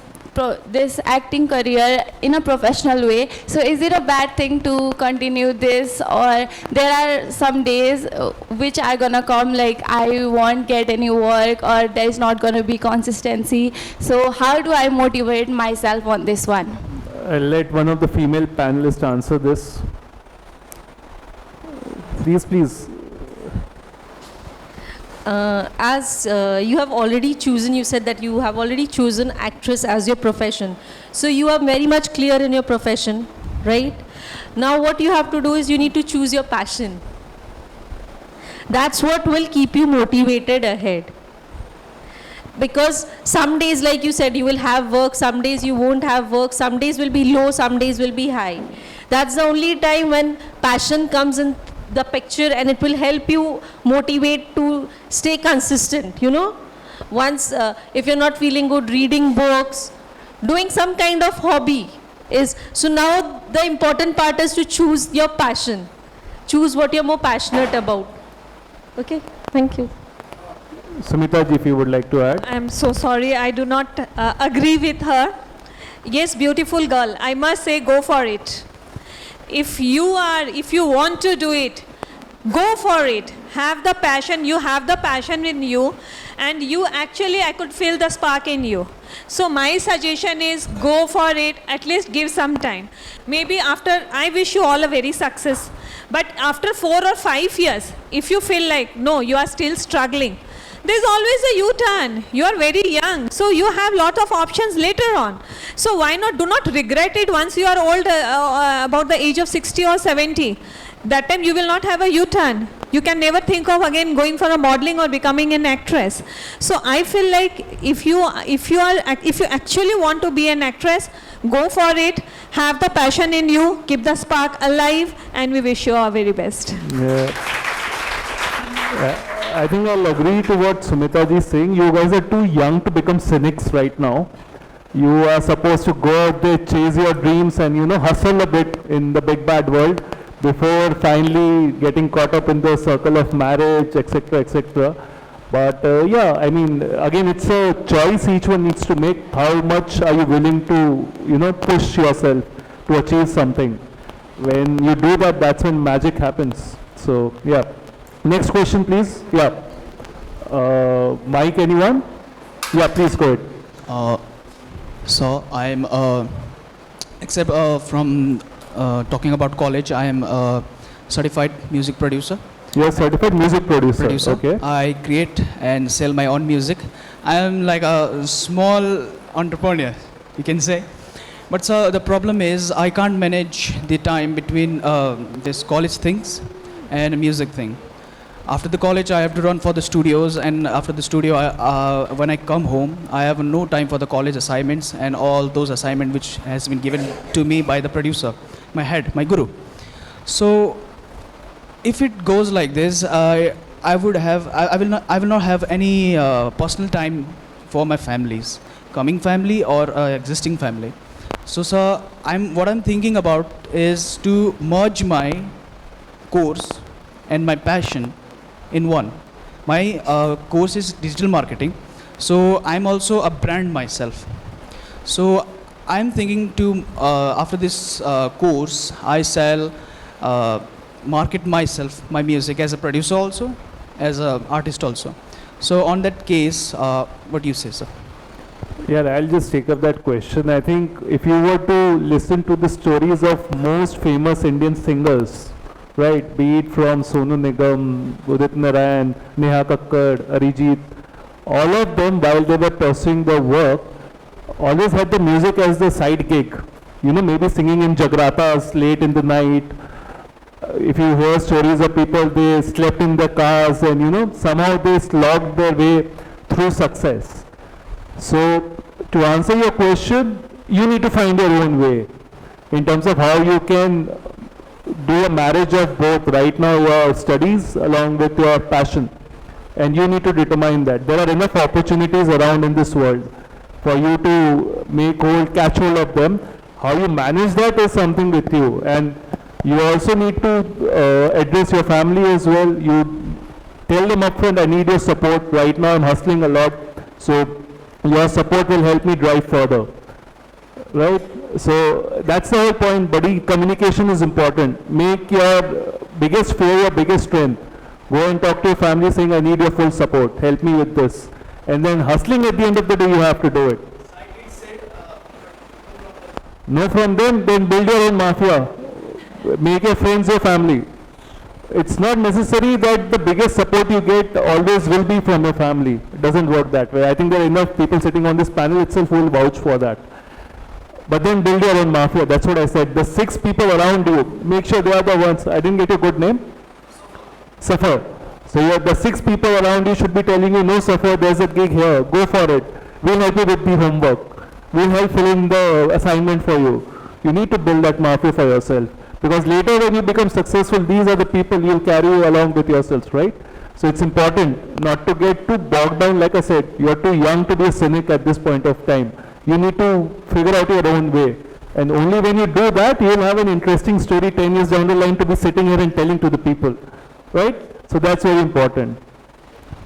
acting career in a professional way. So is it a bad thing to continue this, or there are some days which are gonna come like I won't get any work, or there's not gonna be consistency? So how do I motivate myself on this one? I'll let one of the female panelists answer this. Please. As you have already chosen, you said that you have already chosen actress as your profession. So you are very much clear in your profession, right? Now what you have to do is you need to choose your passion. That's what will keep you motivated ahead. Because some days, like you said, you will have work, some days you won't have work, some days will be low, some days will be high. That's the only time when passion comes in the picture, and it will help you motivate to stay consistent, you know. Once, if you're not feeling good, reading books, doing some kind of hobby is, so now the important part is to choose your passion. Choose what you're more passionate about. Okay, thank you. Sumita ji, if you would like to add. I'm so sorry, I do not agree with her. Yes, beautiful girl, I must say go for it. If you want to do it, go for it. Have the passion, you have the passion in you, and you actually, I could feel the spark in you. So my suggestion is go for it, at least give some time. Maybe after, I wish you all a very success, but after 4 or 5 years, if you feel like, no, you are still struggling, there's always a U-turn. You are very young, so you have lot of options later on. So why not, do not regret it once you are old, about the age of 60 or 70. That time you will not have a U-turn. You can never think of again going for a modeling or becoming an actress. So I feel like if you actually want to be an actress, go for it, have the passion in you, keep the spark alive, and we wish you our very best. I think I'll agree to what Sumita ji is saying. You guys are too young to become cynics right now. You are supposed to go out there, chase your dreams, and hustle a bit in the big bad world before finally getting caught up in the circle of marriage, etc., etc. But yeah, I mean, again, it's a choice each one needs to make. How much are you willing to, push yourself to achieve something? When you do that, that's when magic happens. So yeah. Next question, please. Yeah. Mike, anyone? Yeah, please go ahead. So I'm, except from talking about college, I am a certified music producer. You're a certified music producer. Okay. I create and sell my own music. I am like a small entrepreneur, you can say. But so the problem is I can't manage the time between this college things and music thing. After the college, I have to run for the studios, and after the studio, when I come home, I have no time for the college assignments and all those assignments which has been given to me by the producer, my head, my guru. So, if it goes like this, I will not have any personal time for my families, coming family or existing family. So, sir, what I'm thinking about is to merge my course and my passion in one. My course is digital marketing, so I'm also a brand myself. So I'm thinking to, after this course, I shall market myself, my music as a producer also, as an artist also. So on that case, what do you say, sir? Yeah, I'll just take up that question. I think if you were to listen to the stories of most famous Indian singers, right, be it from Sonu Nigam, Udit Narayan, Neha Kakkar, Arijit, all of them, while they were pursuing their work, always had the music as the side gig. Maybe singing in jagratas late in the night. If you hear stories of people, they slept in their cars and, somehow they slogged their way through success. So to answer your question, you need to find your own way in terms of how you can do a marriage of both. Right now, your studies along with your passion, and you need to determine that. There are enough opportunities around in this world for you to catch hold of them. How you manage that is something with you, and you also need to address your family as well. You tell them upfront, I need your support. Right now I'm hustling a lot, so your support will help me drive further. Right? So that's the whole point, buddy. Communication is important. Make your biggest fear your biggest strength. Go and talk to your family saying, I need your full support. Help me with this. And then hustling at the end of the day, you have to do it. No from them, then build your own mafia. Make your friends your family. It's not necessary that the biggest support you get always will be from your family. It doesn't work that way. I think there are enough people sitting on this panel itself who will vouch for that. But then build your own mafia. That's what I said. The 6 people around you, make sure they are the ones. I didn't get your good name. Suffer. So the 6 people around you should be telling you, no, Suffer, there's a gig here. Go for it. We'll help you with the homework. We'll help fill in the assignment for you. You need to build that mafia for yourself. Because later when you become successful, these are the people you'll carry along with yourselves, right? So it's important not to get too bogged down. Like I said, you're too young to be a cynic at this point of time. You need to figure out your own way. And only when you do that, you'll have an interesting story 10 years down the line to be sitting here and telling to the people, right? So that's very important.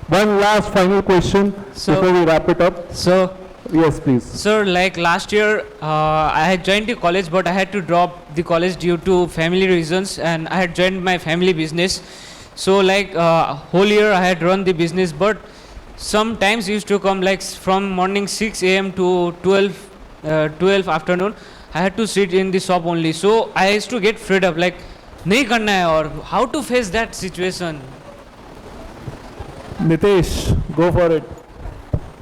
One last final question before we wrap it up. So, yes, please. Sir, like last year, I had joined the college, but I had to drop the college due to family reasons, and I had joined my family business. So, like whole year, I had run the business, but sometimes used to come like from morning 6 a.m. to 12 afternoon. I had to sit in the shop only. So I used to get fed up, like, nahi karna hai, or how to face that situation. Nitesh, go for it.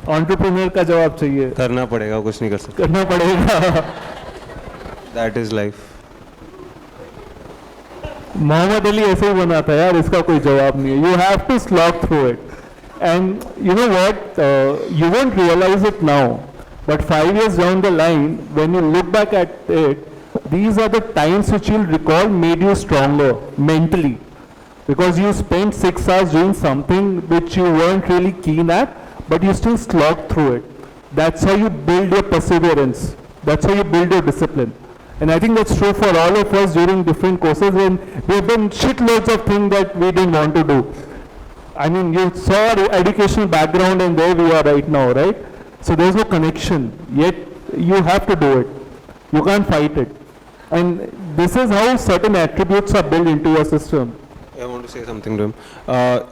Entrepreneur का जवाब चाहिए. करना पड़ेगा, कुछ नहीं कर सकते. करना पड़ेगा. That is life. Mohammad Ali ऐसे ही बना था यार, इसका कोई जवाब नहीं है. You have to slog through it. And you know what? You won't realize it now. But 5 years down the line, when you look back at it, these are the times which you'll recall made you stronger mentally. Because you spent 6 hours doing something which you weren't really keen at, but you still slogged through it. That's how you build your perseverance. That's how you build your discipline. And I think that's true for all of us during different courses when we have done shitloads of things that we didn't want to do. I mean, you saw our educational background and there we are right now, right? So there's no connection, yet you have to do it. You can't fight it. And this is how certain attributes are built into your system. I want to say something to him.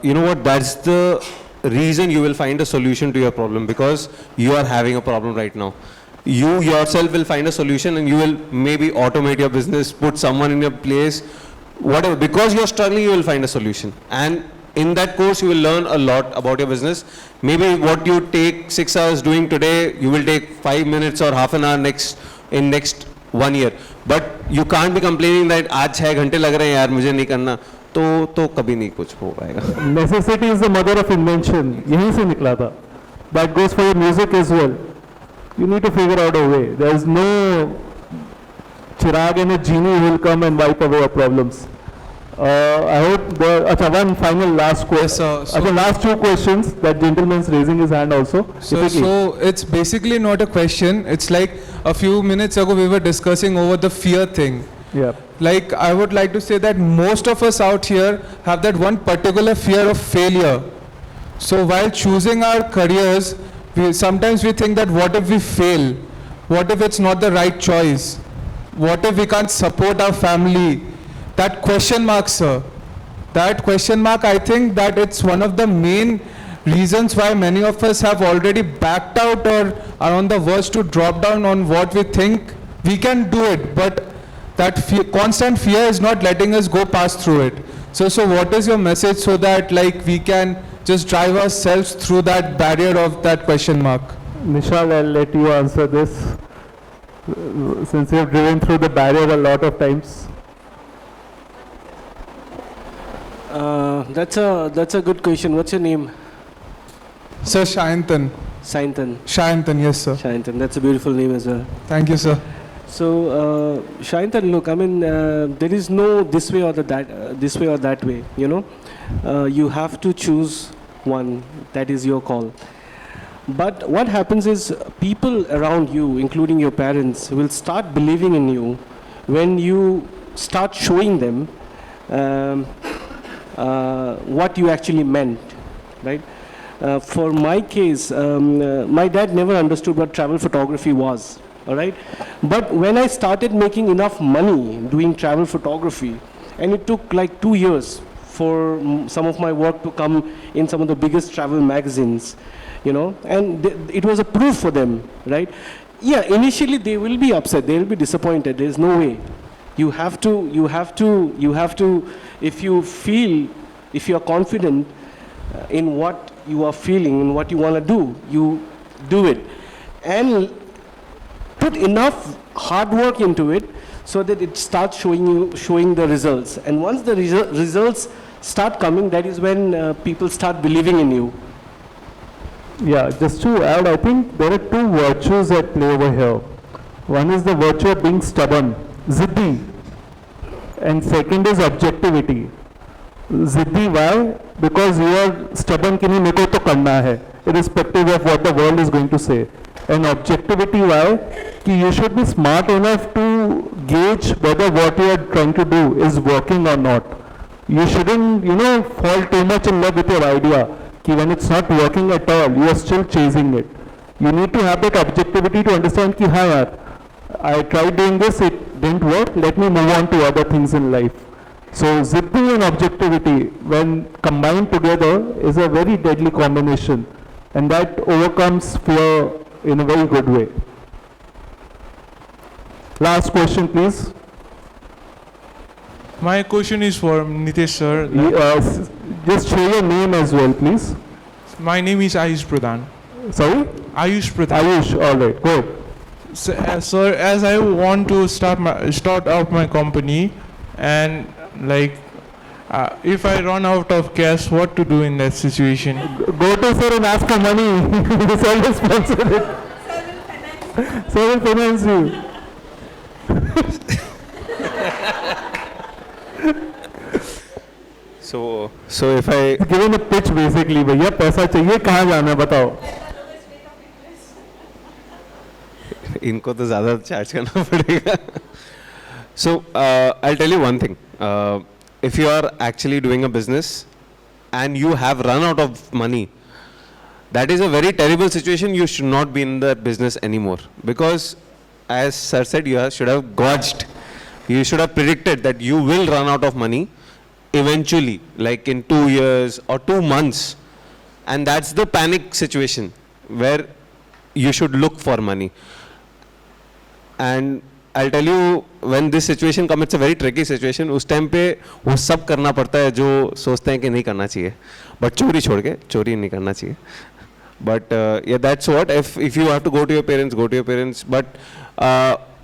You know what, that's the reason you will find a solution to your problem, because you are having a problem right now. You yourself will find a solution and you will maybe automate your business, put someone in your place, whatever. Because you're struggling, you will find a solution. And in that course, you will learn a lot about your business. Maybe what you take 6 hours doing today, you will take 5 minutes or half an hour in next 1 year. But you can't be complaining that आज 6 घंटे लग रहे हैं यार मुझे नहीं करना, तो कभी नहीं कुछ हो पाएगा. Necessity is the mother of invention. यहीं से निकला था. That goes for your music as well. You need to figure out a way. There is no chirag and a genie who will come and wipe away your problems. I hope there. One final last question. Yes, sir. Last 2 questions. That gentleman's raising his hand also. So it's basically not a question. It's like a few minutes ago we were discussing over the fear thing. Yeah. Like I would like to say that most of us out here have that one particular fear of failure. So while choosing our careers, sometimes we think that what if we fail? What if it's not the right choice? What if we can't support our family? That question mark, sir. That question mark, I think that it's one of the main reasons why many of us have already backed out or are on the verge to drop down on what we think we can do it. But that constant fear is not letting us go past through it. So what is your message so that like we can just drive ourselves through that barrier of that question mark? Nishal, I'll let you answer this since you have driven through the barrier a lot of times. That's a good question. What's your name? Sir Shayantan. Sayantan. Shayantan, yes, sir. Shayantan, that's a beautiful name as well. Thank you, sir. So, Shayantan, look, I mean, there is no this way or this way or that way. You know, you have to choose one. That is your call. But what happens is people around you, including your parents, will start believing in you when you start showing them what you actually meant, right? For my case, my dad never understood what travel photography was, all right? But when I started making enough money doing travel photography, and it took like 2 years for some of my work to come in some of the biggest travel magazines, you know, and it was a proof for them, right? Yeah, initially they will be upset, they will be disappointed, there's no way. You have to, if you feel, if you are confident in what you are feeling and what you want to do, you do it. And put enough hard work into it so that it starts showing the results. And once the results start coming, that is when people start believing in you. Yeah, just to add, I think there are two virtues at play over here. One is the virtue of being stubborn, ziddi, and second is objectivity. Ziddi, why? Because you are stubborn कि नहीं मेरे को तो करना है, irrespective of what the world is going to say. And objectivity, why? कि you should be smart enough to gauge whether what you are trying to do is working or not. You shouldn't, fall too much in love with your idea. When it's not working at all, you are still chasing it. You need to have that objectivity to understand कि हाँ यार, I tried doing this, it didn't work, let me move on to other things in life. So ziddi and objectivity, when combined together, is a very deadly combination, and that overcomes fear in a very good way. Last question, please. My question is for Nitesh sir. Just share your name as well, please. My name is Ayush Pradhan. Sorry? Ayush Pradhan. Ayush, all right, good. Sir, as I want to start up my company, and if I run out of cash, what to do in that situation? Go to sir and ask for money. Sir will sponsor it. Sir will finance you. So if I given a pitch basically, भैया पैसा चाहिए कहाँ जाना है बताओ. इनको तो ज़्यादा चार्ज करना पड़ेगा. So I'll tell you one thing. If you are actually doing a business and you have run out of money, that is a very terrible situation. You should not be in that business anymore, because as sir said, you should have gauged. You should have predicted that you will run out of money eventually, like in 2 years or 2 months, and that's the panic situation where you should look for money. And I'll tell you, when this situation comes, it's a very tricky situation. उस time पे वो सब करना पड़ता है जो सोचते हैं कि नहीं करना चाहिए, but चोरी छोड़ के, चोरी नहीं करना चाहिए. But yeah, that's what. If you have to go to your parents, go to your parents. But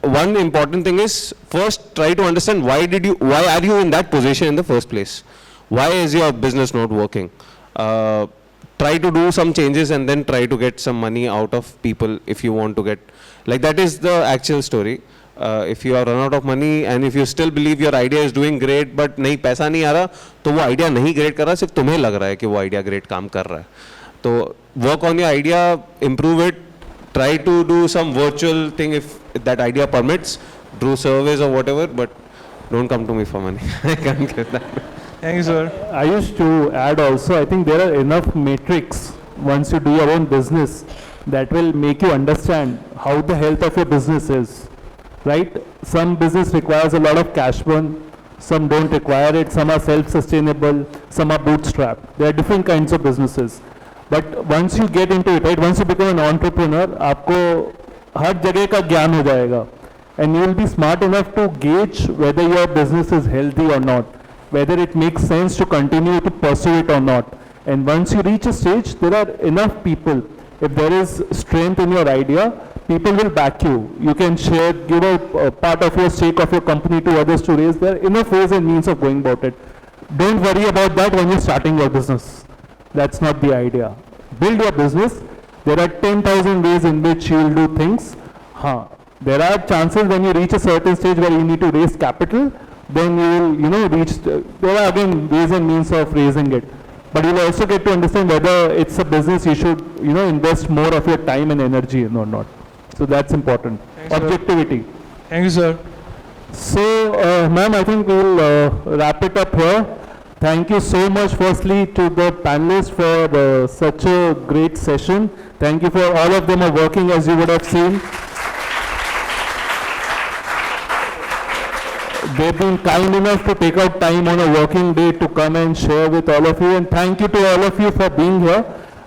one important thing is, first try to understand why are you in that position in the first place? Why is your business not working? Try to do some changes and then try to get some money out of people if you want to get, like, that is the actual story. If you are run out of money and if you still believe your idea is doing great but नहीं पैसा नहीं आ रहा, तो वो idea नहीं great कर रहा, सिर्फ तुम्हें लग रहा है कि वो idea great काम कर रहा है. तो work on your idea, improve it, try to do some virtual thing if that idea permits, do surveys or whatever, but don't come to me for money. I can't give that. Thank you, sir. I used to add also, I think there are enough metrics once you do your own business that will make you understand how the health of your business is, right? Some business requires a lot of cash burn, some don't require it, some are self-sustainable, some are bootstrapped. There are different kinds of businesses. But once you get into it, right, once you become an entrepreneur, आपको हर जगह का ज्ञान हो जाएगा, and you will be smart enough to gauge whether your business is healthy or not, whether it makes sense to continue to pursue it or not. And once you reach a stage, there are enough people. If there is strength in your idea, people will back you. You can share, give a part of your stake of your company to others to raise. There are enough ways and means of going about it. Don't worry about that when you're starting your business. That's not the idea. Build your business, There are 10,000 ways in which you will do things. There are chances when you reach a certain stage where you need to raise capital, then you will, reach, there are again ways and means of raising it. But you will also get to understand whether it's a business you should, invest more of your time and energy in or not. So that's important. Thanks, Objectivity. Sir. Thank you, sir. So, ma'am, I think we'll wrap it up here. Thank you so much, firstly, to the panelists for such a great session. Thank you for all of them are working, as you would have seen. They've been kind enough to take out time on a working day to come and share with all of you. And thank you to all of you for being here.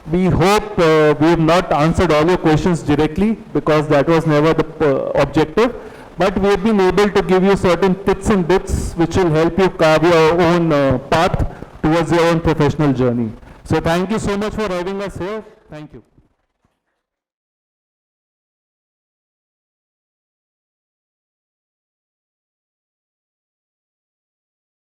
We hope we have not answered all your questions directly, because that was never the objective. But we have been able to give you certain tips and bits which will help you carve your own path towards your own professional journey. So thank you so much for having us here. Thank you.